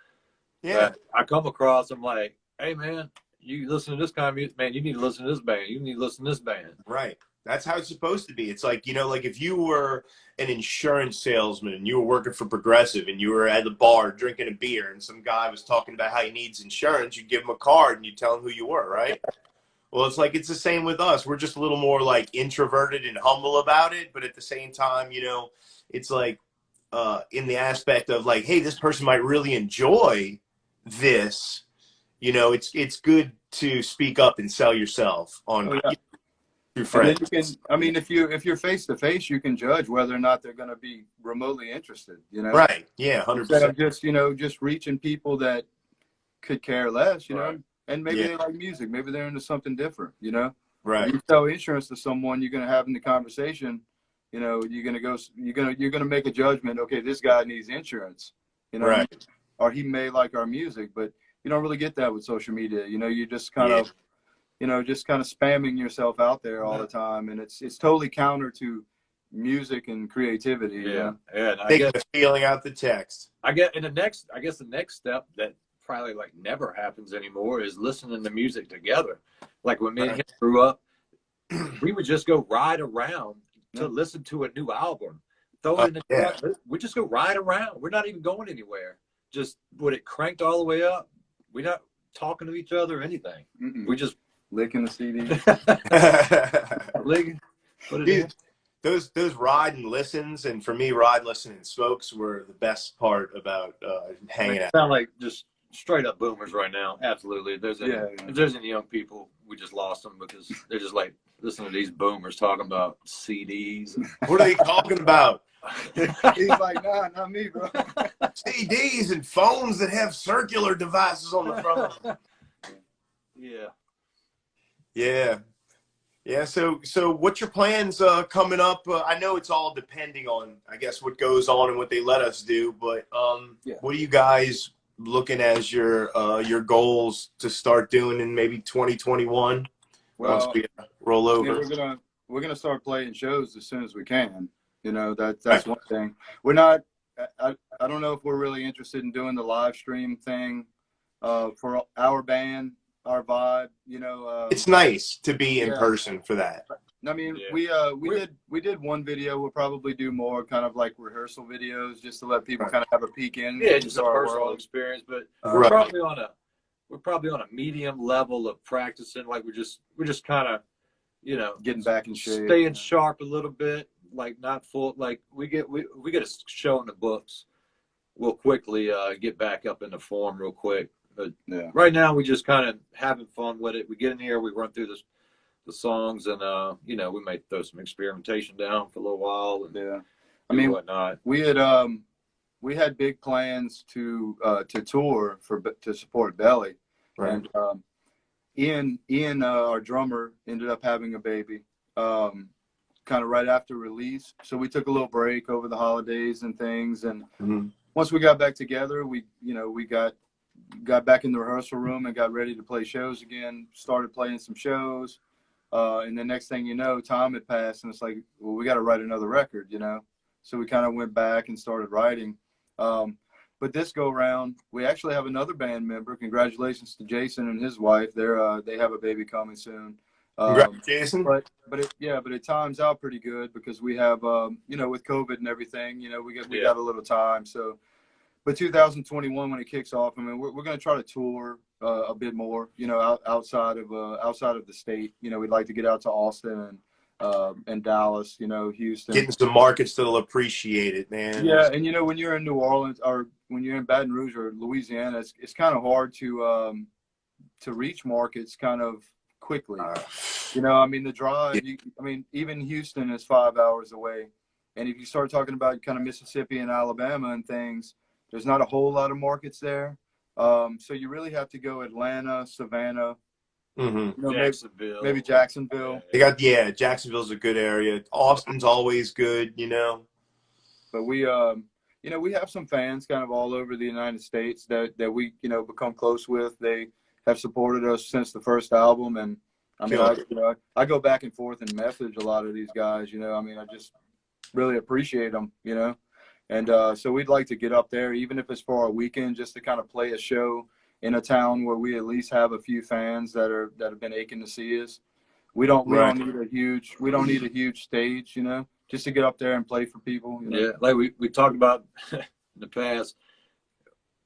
Yeah, I come across. I'm like, hey man, you listen to this kind of music, man. You need to listen to this band. You need to listen to this band. Right. That's how it's supposed to be. It's like, you know, like if you were an insurance salesman and you were working for Progressive and you were at the bar drinking a beer and some guy was talking about how he needs insurance, you give him a card and you tell him who you were, right? Well, it's like it's the same with us. We're just a little more like introverted and humble about it, but at the same time, you know, it's like in the aspect of like, hey, this person might really enjoy this. You know, it's good to speak up and sell yourself on your friends. And then you can, I mean, if you're face to face, you can judge whether or not they're going to be remotely interested. You know, right? Yeah, 100%. Instead of just, you know, just reaching people that could care less, you Right. know, and maybe Yeah. they like music, maybe they're into something different, you know. Right. If you sell insurance to someone, you're going to have in the conversation, you know, you're going to make a judgment. Okay, this guy needs insurance, you know, Right. or he may like our music, but you don't really get that with social media. You know, you just kind Yeah. of, you know, just kind of spamming yourself out there all the time, and it's totally counter to music and creativity. You Yeah, know? and I Taking guess the feeling out the text. I guess the next step that probably like never happens anymore is listening to music together. Like when me and him grew up, we would just go ride around to listen to a new album. Throw it in the Yeah. truck. We just go ride around. We're not even going anywhere. Just with it cranked all the way up. We're not talking to each other or anything. Mm-mm. We just Licking the CD. licking, put it in. Dude, those ride and listens, and for me, ride, listen, and smokes were the best part about hanging out. Sound like just straight up boomers right now. Absolutely. If there's any young people, we just lost them because they're just like listening to these boomers talking about CDs. What are they talking about? He's like, nah, not me, bro. CDs and phones that have circular devices on the front of them. Yeah. Yeah. Yeah. So what's your plans coming up? I know it's all depending on, I guess, what goes on and what they let us do. But what are you guys looking as your goals to start doing in maybe 2021 once Well, we roll over? yeah, we're gonna start playing shows as soon as we can. You know, that's one thing. We're not. I don't know if we're really interested in doing the live stream thing for our band, our vibe. You know, It's nice to be in person for that. I mean, Yeah. we did one video. We'll probably do more kind of like rehearsal videos just to let people kind of have a peek in. Yeah, just a into our personal world. experience, but Right. we're probably on a medium level of practicing. Like we're just kind of, you know, Getting back in shape, staying sharp a little bit. Like not full. Like we get a show in the books, we'll quickly get back up into form real quick. But right now we just kind of having fun with it. We get in here, we run through the songs, and you know, we may throw some experimentation down for a little while. And I mean, whatnot. we had big plans to tour to support Belly, Right. and Ian, our drummer, ended up having a baby, kind of right after release. So we took a little break over the holidays and things, and once we got back together, we got back in the rehearsal room and got ready to play shows again. Started playing some shows, and the next thing you know, time had passed, and it's like, well, we got to write another record, you know. So we kind of went back and started writing. But this go round, we actually have another band member. Congratulations to Jason and his wife. They have a baby coming soon. Congrats, Jason. But it times out pretty good because we have you know, with COVID and everything, you know, we got a little time. So, but 2021 when it kicks off, I mean, we're going to try to tour a bit more, you know, outside of the state. You know, we'd like to get out to Austin and Dallas, you know, Houston. Getting some markets that'll appreciate it, man. Yeah, and you know, when you're in New Orleans or when you're in Baton Rouge or Louisiana, it's kind of hard to reach markets kind of quickly. You know, I mean, the drive. I mean, even Houston is 5 hours away, and if you start talking about kind of Mississippi and Alabama and things, there's not a whole lot of markets there. So you really have to go Atlanta, Savannah. You know, Jacksonville. maybe Jacksonville. Jacksonville's a good area. Austin's always good, you know. But we you know, we have some fans kind of all over the United States that we, you know, become close with. They have supported us since the first album, and I mean, I go back and forth and message a lot of these guys. You know, I mean, I just really appreciate them. You know, and so we'd like to get up there, even if it's for a weekend, just to kind of play a show in a town where we at least have a few fans that have been aching to see us. We don't need a huge stage, you know, just to get up there and play for people. You know? Yeah, like we talked about in the past,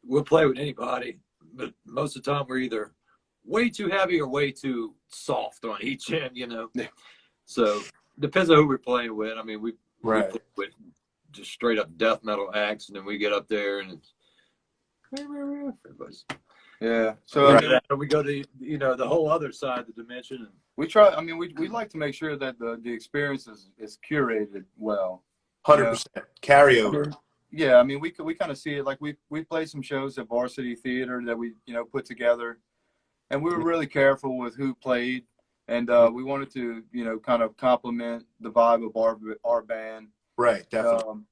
we'll play with anybody, but most of the time we're either way too heavy or way too soft on each end, you know. So depends on who we're playing with. I mean, we play with just straight up death metal acts, and then we get up there and it's everybody's. Yeah. So we go to, you know, the whole other side of the dimension. And we try. I mean, we like to make sure that the experience is curated well. 100% carryover. Yeah, I mean, we kind of see it like we played some shows at Varsity Theater that we put together, and we were really careful with who played, and we wanted to kind of complement the vibe of our band. Right, definitely.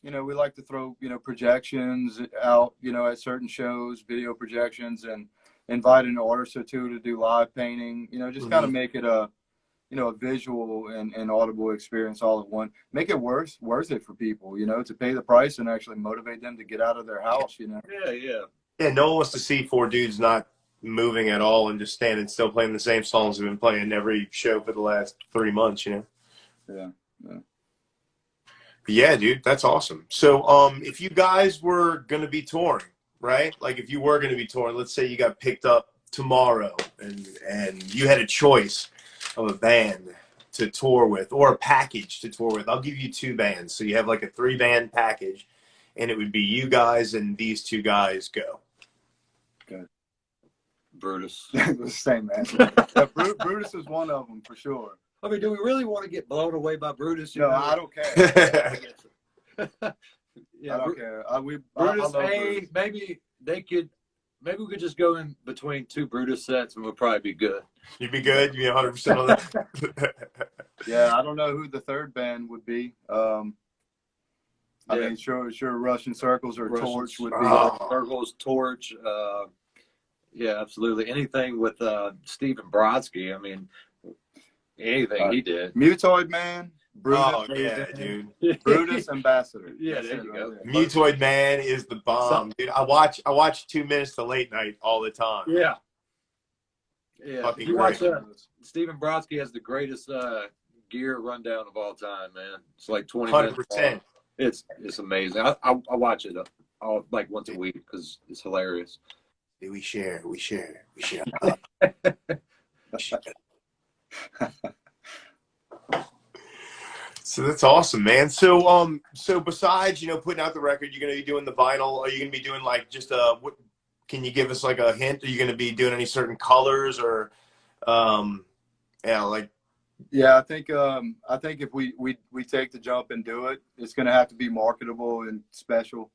We like to throw projections out at certain shows, video projections, and invite an artist or two to do live painting. Just kind of make it a visual and audible experience all at one. Make it worth it for people, to pay the price and actually motivate them to get out of their house. Yeah, yeah. Yeah, no one wants to see four dudes not moving at all and just standing still playing the same songs we've been playing every show for the last 3 months, Yeah. Yeah, dude, that's awesome. So, if you guys were gonna be touring, right? Like, if you were gonna be touring, let's say you got picked up tomorrow, and you had a choice of a band to tour with or a package to tour with. I'll give you 2 bands, so you have like a 3-band package, and it would be you guys and these 2 guys go. Okay. Brutus. The same man. Yeah, Brutus is one of them for sure. I mean, do we really want to get blown away by Brutus? No, I don't care. Yeah, I don't care. Brutus, I love Brutus. maybe we could just go in between 2 Brutus sets and we'll probably be good. You'd be good. You'd be 100% on that. Yeah, I don't know who the 3rd band would be. I mean, sure, Russian Circles or Torch would be. Circles, Torch. Yeah, absolutely. Anything with Stephen Brodsky. I mean, anything he did. Mutoid Man. Brutus. Oh yeah, dude. Brutus Ambassador. Yeah, there you go. Right. Mutoid Man is the bomb, dude. I watch 2 Minutes to Late Night all the time. Yeah. Yeah. Fucking You watch great. Stephen Brodsky has the greatest gear rundown of all time, man. It's like 20 minutes 100%. long. It's amazing. I watch it like once a week because it's hilarious. We share. So that's awesome, man. So besides, putting out the record, you're gonna be doing the vinyl. Are you gonna be doing like just what? Can you give us like a hint? Are you gonna be doing any certain colors or, like? Yeah, I think if we take the jump and do it, it's gonna have to be marketable and special.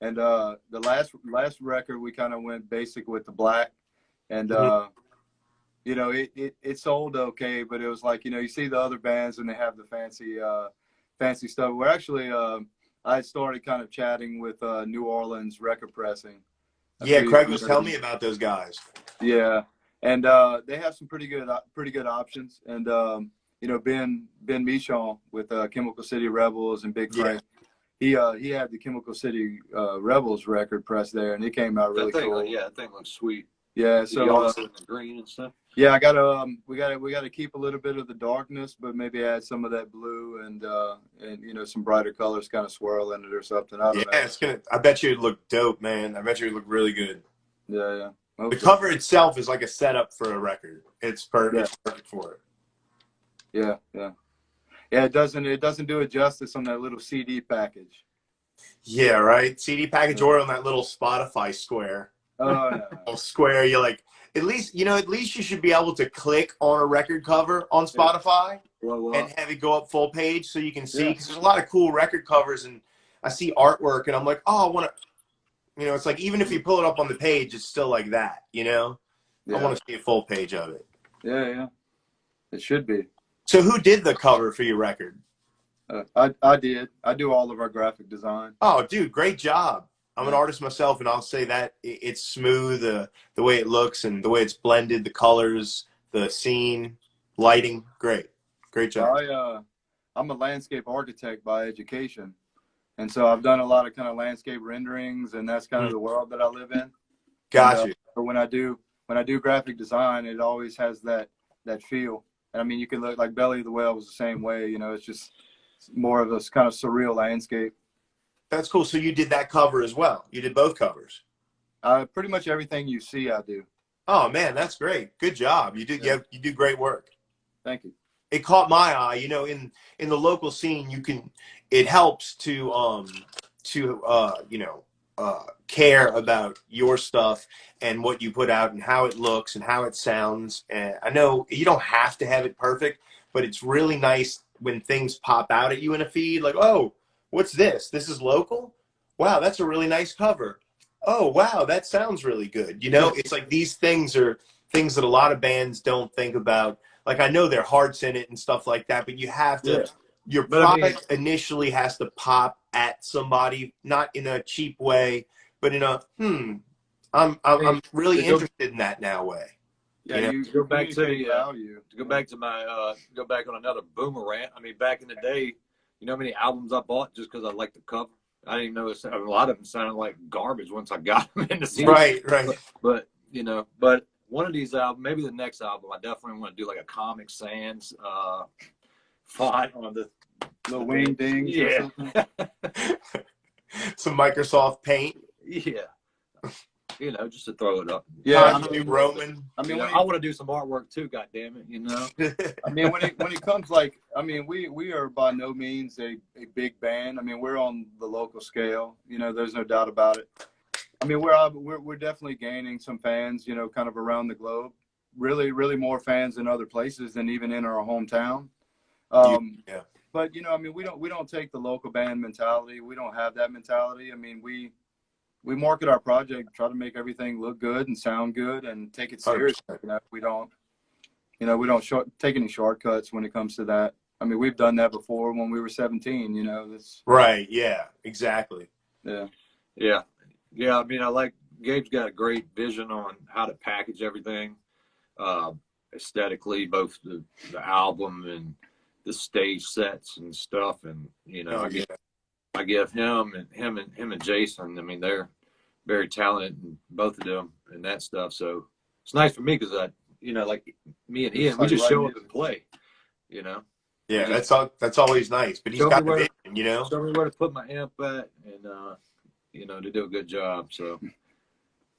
And the last record we kind of went basic with the black, and it sold okay, but it was like you see the other bands and they have the fancy stuff. We're actually I started kind of chatting with New Orleans Record Pressing. Yeah, Craig was telling me about those guys. Yeah, and they have some pretty good options. And Ben Michon with Chemical City Rebels and Big Frank. He had the Chemical City Rebels record pressed there, and it came out really cool. That thing looks sweet. Yeah, so in the green and stuff. Yeah, we gotta keep a little bit of the darkness, but maybe add some of that blue and some brighter colors, kind of swirl in it or something. I don't know. It's gonna. I bet you it'd look dope, man. I bet you it'd look really good. Yeah. The cover itself is like a setup for a record. It's perfect. Yeah. It's perfect for it. Yeah. It doesn't do it justice on that little CD package. Yeah, right. CD package or on that little Spotify square. Oh no. Little square. You're like, at least you should be able to click on a record cover on Spotify and have it go up full page so you can see. Because there's a lot of cool record covers, and I see artwork, and I'm like, oh, I want to. It's like even if you pull it up on the page, it's still like that. Yeah. I want to see a full page of it. Yeah. It should be. So who did the cover for your record? I did. I do all of our graphic design. Oh, dude, great job. I'm an artist myself, and I'll say that it's smooth, the way it looks and the way it's blended, the colors, the scene, lighting. Great job. I'm a landscape architect by education, and so I've done a lot of kind of landscape renderings, and that's kind of the world that I live in. Gotcha. But when I do graphic design, it always has that feel. And I mean, you can look like Belly of the Whale was the same way. It's just more of this kind of surreal landscape. That's cool. So you did that cover as well. You did both covers. Pretty much everything you see, I do. Oh man, that's great. Good job. You do. Yeah. You do great work. Thank you. It caught my eye. In the local scene, it helps to care about your stuff and what you put out and how it looks and how it sounds. And I know you don't have to have it perfect, but it's really nice when things pop out at you in a feed like, oh, what's this? This is local? wow, that's a really nice cover. Oh, wow, that sounds really good. You know, it's like these things are things that a lot of bands don't think about. Like, I know their heart's in it and stuff like that, but you have Yeah. to, your But I mean, product initially has to pop at somebody, not in a cheap way, but in a, I'm really to go, interested in that now way. Yeah, You know? you to go back to communicate the, value. to go back to my, go back on another boomer rant. I mean, back in the day, you know how many albums I bought just because I liked the cover? I didn't even know a lot of them sounded like garbage once I got them in the CD. Right, right. But you know, but one of these albums, maybe the next album, I definitely want to do like a Comic Sans font on the Little wing dings or yeah. something. Some Microsoft Paint. Yeah. You know, just to throw it up. Yeah, I Times mean, New Roman. I mean, You know, when I want to do some artwork too. God damn it, you know. I mean, when it comes like, I mean, we are by no means a big band. I mean, we're on the local scale. You know, there's no doubt about it. I mean, we're definitely gaining some fans. You know, kind of around the globe. Really, really more fans in other places than even in our hometown. Yeah. But you know, I mean, we don't take the local band mentality. We don't have that mentality. I mean, we market our project, try to make everything look good and sound good, and take it seriously. 100%. You know, we don't take any shortcuts when it comes to that. I mean, we've done that before when we were 17. You know, that's Right. Yeah. Exactly. yeah. Yeah. Yeah. I mean, I like Gabe's got a great vision on how to package everything aesthetically, both the album and the stage sets and stuff. And, you know, Oh, yeah. I give him and Jason, I mean, they're very talented, and both of them and that stuff. So it's nice for me because you know, like me and Ian, we just show up and play, you know. Yeah, that's always nice. But he's Show got me the where- vision, you know? Show me where to put my amp at, and you know, to do a good job. So,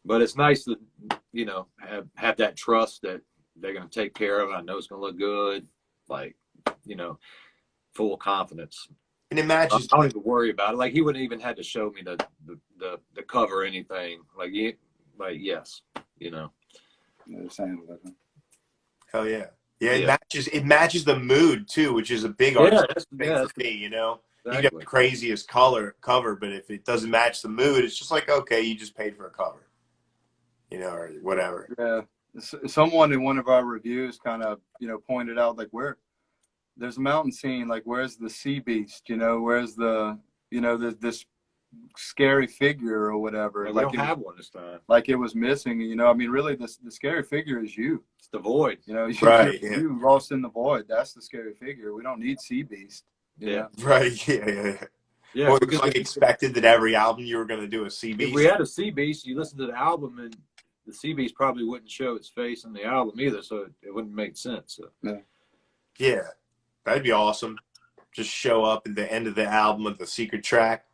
but it's nice to, you know, have that trust that they're going to take care of it. I know it's going to look good, like, you know, full confidence. And it I matches. don't even worry about it. Like, he wouldn't even had to show me the cover or anything. Like, yes, you know. Hell yeah. Yeah, Yeah. it matches the mood too, which is a big Yeah, artistic thing for me, you know. You got Exactly. the craziest cover, but if it doesn't match the mood, it's just like, okay, you just paid for a cover. You know, or whatever. Yeah. Someone in one of our reviews kind of, you know, pointed out like there's a mountain scene, like where's the sea beast, you know, where's the, you know, this scary figure or whatever. Yeah, we like don't have one this time. like it was missing, you know. I mean, really the scary figure is you. It's the void. You know, Right, you lost in the void. That's the scary figure. We don't need sea beast. Yeah. Know? Right, yeah. Yeah, Well, it was because like expected that every album you were going to do a sea if beast. we had a sea beast, you listen to the album, and the sea beast probably wouldn't show its face in the album either, so it wouldn't make sense. So. Yeah, that'd be awesome. Just show up at the end of the album with the secret track.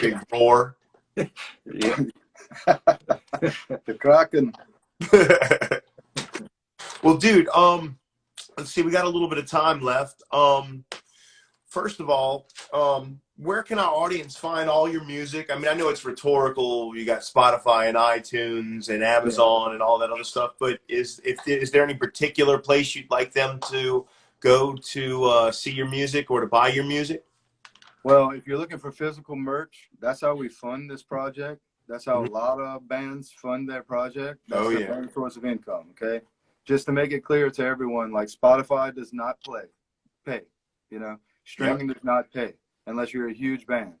Big roar. Yeah. The Kraken. Well, dude, let's see, we got a little bit of time left. First of all, where can our audience find all your music? I mean, I know it's rhetorical. You got Spotify and iTunes and Amazon and all that other stuff, but is there any particular place you'd like them to go to see your music or to buy your music? Well, if you're looking for physical merch, that's how we fund this project. That's how a lot of bands fund their project. That's their main source of income, okay? Just to make it clear to everyone, like Spotify does not pay, you know? Streaming does not pay unless you're a huge band.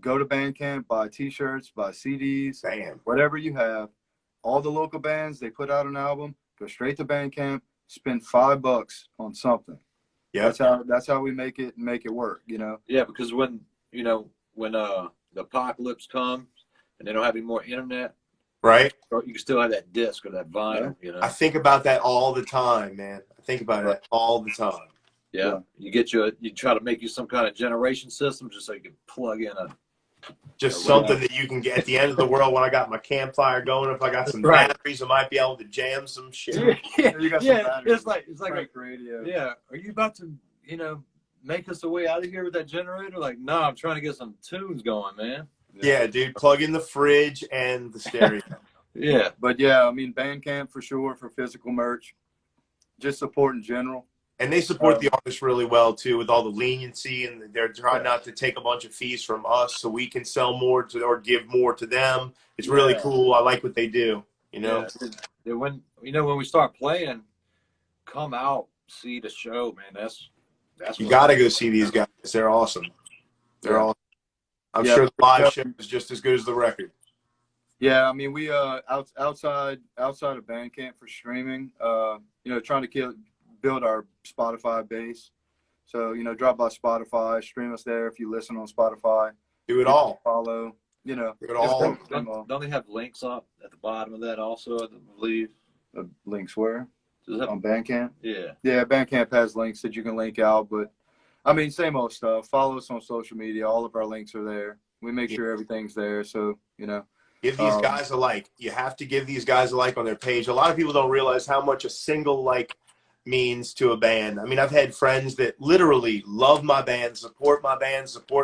Go to Bandcamp, buy T-shirts, buy CDs, whatever you have. All the local bands, they put out an album, go straight to Bandcamp, spend $5 on something. Yeah, that's how we make it work, you know. Yeah, because when the apocalypse comes and they don't have any more internet, right? You can still have that disc or that vinyl. You know, I think about that all the time, man. I think about it all the time. Yeah, you try to make you some kind of generation system just so you can plug in something that you can get at the end of the world when I got my campfire going. If I got some batteries, I might be able to jam some shit. You got some batteries. It's like a radio. Yeah, are you about to make us a way out of here with that generator? Like, no, I'm trying to get some tunes going, man. Yeah, dude, plug in the fridge and the stereo. Yeah, but yeah, I mean, Bandcamp for sure for physical merch. Just support in general. And they support the artists really well too, with all the leniency, and they're trying not to take a bunch of fees from us so we can sell more to or give more to them. It's really cool. I like what they do. You know. Yeah. When when we start playing, come out, see the show, man. That's You got to go see these guys. They're awesome. They're awesome. I'm sure the live show is just as good as the record. Yeah, I mean, we outside of Bandcamp for streaming, trying to build our Spotify base. So, drop by Spotify, stream us there if you listen on Spotify. Do it all. Follow, Do it all. Don't they have links up at the bottom of that also, I believe? Links where? On Bandcamp? Yeah. Yeah, Bandcamp has links that you can link out, but I mean, same old stuff. Follow us on social media. All of our links are there. We make sure everything's there. So, Give these guys a like. You have to give these guys a like on their page. A lot of people don't realize how much a single like means to a band. I mean, I've had friends that literally love my band, support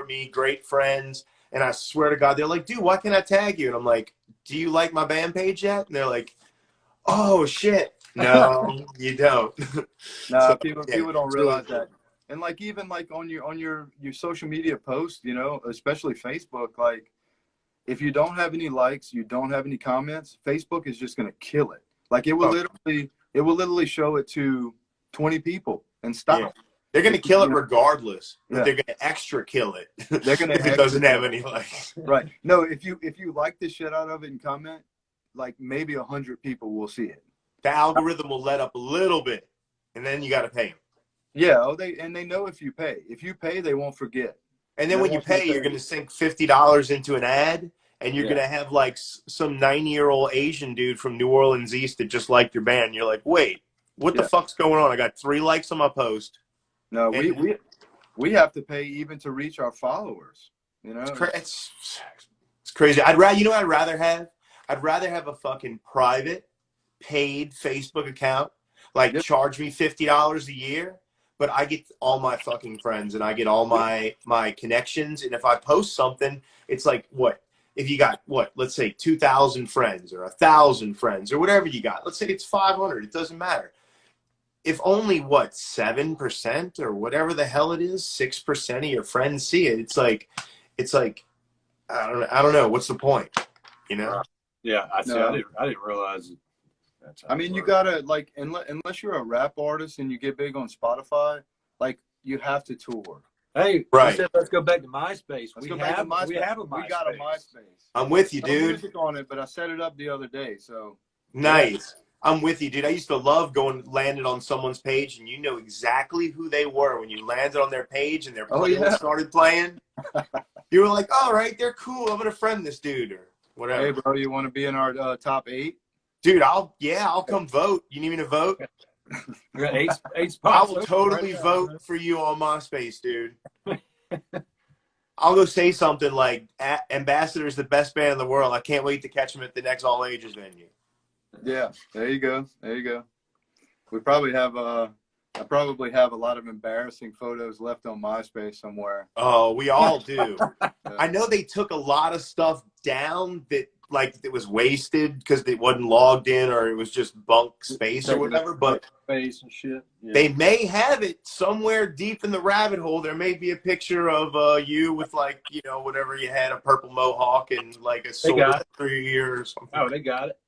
me, great friends. And I swear to God, they're like, dude, why can't I tag you? And I'm like, do you like my band page yet? And they're like, oh, shit. No, you don't. No, so, people don't realize that. And even on your social media posts, especially Facebook, like if you don't have any likes, you don't have any comments, Facebook is just going to kill it. Like it will literally show it to 20 people and stop. Yeah. They're going to kill it regardless, but they're going to extra kill it. They're going to if it doesn't have any likes. Right. No, if you like the shit out of it and comment, like maybe 100 people will see it. The algorithm will let up a little bit, and then you got to pay them. Yeah, they know if you pay. If you pay, they won't forget. And then when you pay, you're going to sink $50 into an ad, and you're going to have like some 90-year-old Asian dude from New Orleans East that just liked your band. You're like, wait, what the fuck's going on? I got 3 likes on my post. No, we have to pay even to reach our followers. It's crazy. I'd rather have a fucking private paid Facebook account, charge me $50 a year, but I get all my fucking friends and I get all my connections. And if I post something, it's like, what? If you got, let's say 2,000 friends or 1,000 friends or whatever you got, let's say it's 500, it doesn't matter. If only 7% or whatever the hell it is, 6% of your friends see it, it's like, I don't know. What's the point? Yeah, I didn't realize it. I mean, you gotta unless you're a rap artist and you get big on Spotify, you have to tour. Hey, right. Let's go back to MySpace. We have a MySpace. We got a MySpace. I'm with you, dude. Music on it, but I set it up the other day, so nice. I'm with you, dude. I used to love landing on someone's page, and you know exactly who they were when you landed on their page and their playlist started playing. You were like, all right, they're cool. I'm gonna friend this dude or whatever. Hey, bro, you want to be in our top 8? Dude, I'll come vote. You need me to vote? We got 8 spots. I will totally vote for you on MySpace, dude. I'll go say something like, Ambassador's the best band in the world. I can't wait to catch them at the next All Ages venue. Yeah, there you go. We probably have I probably have a lot of embarrassing photos left on MySpace somewhere. Oh, we all do. I know they took a lot of stuff down that it was wasted because it wasn't logged in or it was just bunk space or whatever, but space and shit. Yeah. They may have it somewhere deep in the rabbit hole. There may be a picture of you with whatever you had, a purple mohawk and a sword through your ear or something. Oh, they got it.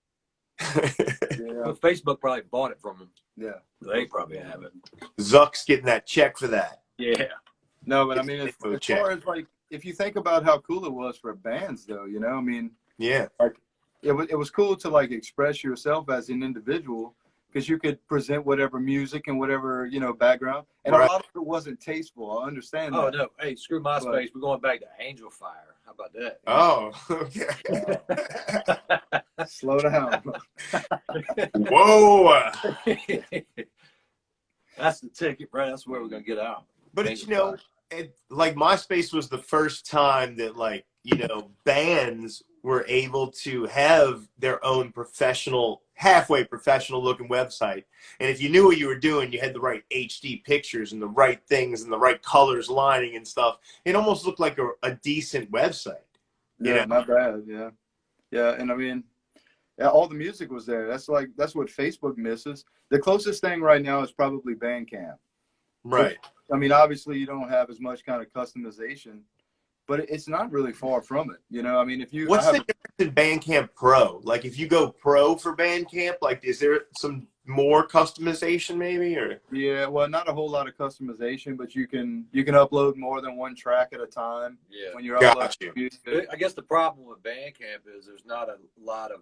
Well, Facebook probably bought it from them. Yeah, they probably have it. Zuck's getting that check for that. Yeah. No, but I mean, as far as if you think about how cool it was for bands, though, I mean, yeah, it was cool to express yourself as an individual because you could present whatever music and whatever background, and a lot of it wasn't tasteful. I understand. Oh no, hey, screw MySpace. We're going back to Angel Fire. How about that? Oh, okay. Slow down. Whoa. That's the ticket, bro. That's where we're gonna get out. But MySpace was the first time that bands were able to have their own halfway professional looking website. And if you knew what you were doing, you had the right HD pictures and the right things and the right colors lining and stuff. It almost looked like a decent website. Yeah, not bad. Yeah. Yeah. And I mean, all the music was there. That's what Facebook misses. The closest thing right now is probably Bandcamp. Right. I mean, obviously you don't have as much kind of customization, but it's not really far from it. You know, I mean, if you, What's the difference in Bandcamp Pro? Like, if you go Pro for Bandcamp, like, is there some more customization maybe, or? yeah, well, not a whole lot of customization, but you can upload more than one track at a time. Yeah. When you're Got uploading you. music. I guess the problem with Bandcamp is there's not a lot of.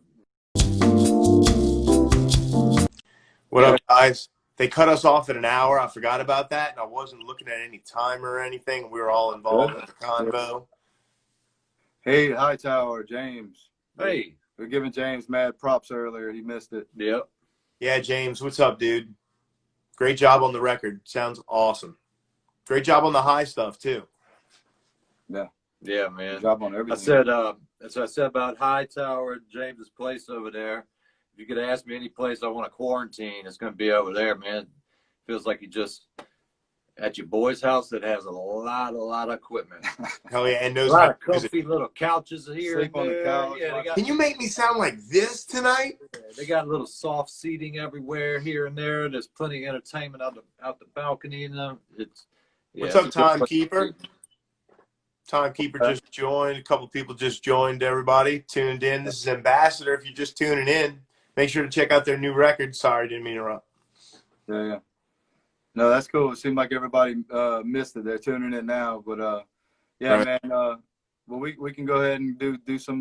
What up, guys? They cut us off at an hour. I forgot about that, and I wasn't looking at any timer or anything. We were all involved in the convo. Hey, Hightower, James. Hey. We're giving James mad props earlier. He missed it. Yep. Yeah, James, what's up, dude? Great job on the record. Sounds awesome. Great job on the high stuff too. Yeah. Yeah, man. Good job on everything. I said, that's what I said about Hightower, James's place over there. If you could ask me any place I want to quarantine, it's going to be over there, man. Feels like you just at your boy's house that has a lot of equipment. Hell yeah, and A knows lot how of to use it. comfy little couches here. Sleep on the couch. Yeah, Can you make me sound like this tonight? they got a little soft seating everywhere here and there. There's plenty of entertainment out the balcony. You know, What's up, Timekeeper? Timekeeper just joined. A couple people just joined. Everybody tuned in. This is Ambassador. If you're just tuning in, make sure to check out their new record. Sorry, didn't mean to interrupt. Yeah. No, that's cool. It seemed like everybody missed it. They're tuning in now, but yeah, Right. man. Well, we can go ahead and do some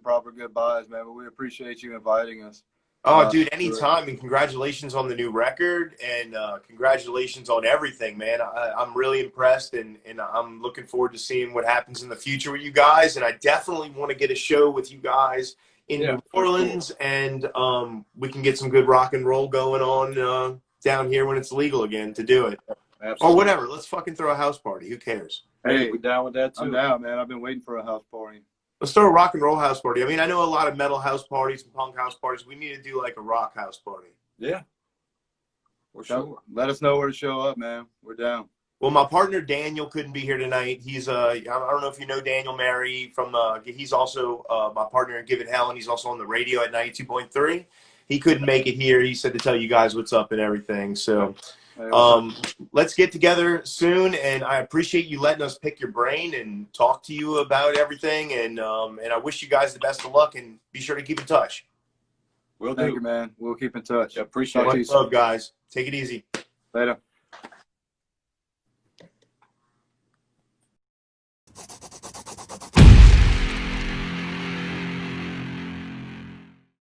proper goodbyes, man. But we appreciate you inviting us. Oh, dude, anytime. And congratulations on the new record, and congratulations on everything, man. I'm really impressed, and I'm looking forward to seeing what happens in the future with you guys. And I definitely want to get a show with you guys in New Orleans, and we can get some good rock and roll going on down here when it's legal again to do it. Absolutely. Or whatever. Let's fucking throw a house party. Who cares? Hey, we down with that too? I'm down, man. I've been waiting for a house party. Let's throw a rock and roll house party. I mean, I know a lot of metal house parties and punk house parties. We need to do like a rock house party. Yeah. For sure. Let us know where to show up, man. We're down. Well, my partner Daniel couldn't be here tonight. He's I don't know if you know Daniel Mary from he's also my partner in Give It Hell, and he's also on the radio at 92.3. He couldn't make it here. He said to tell you guys what's up and everything. So let's get together soon, and I appreciate you letting us pick your brain and talk to you about everything, and I wish you guys the best of luck, and be sure to keep in touch. Thank you, man. We'll keep in touch. I appreciate Much love, guys. Take it easy. Later.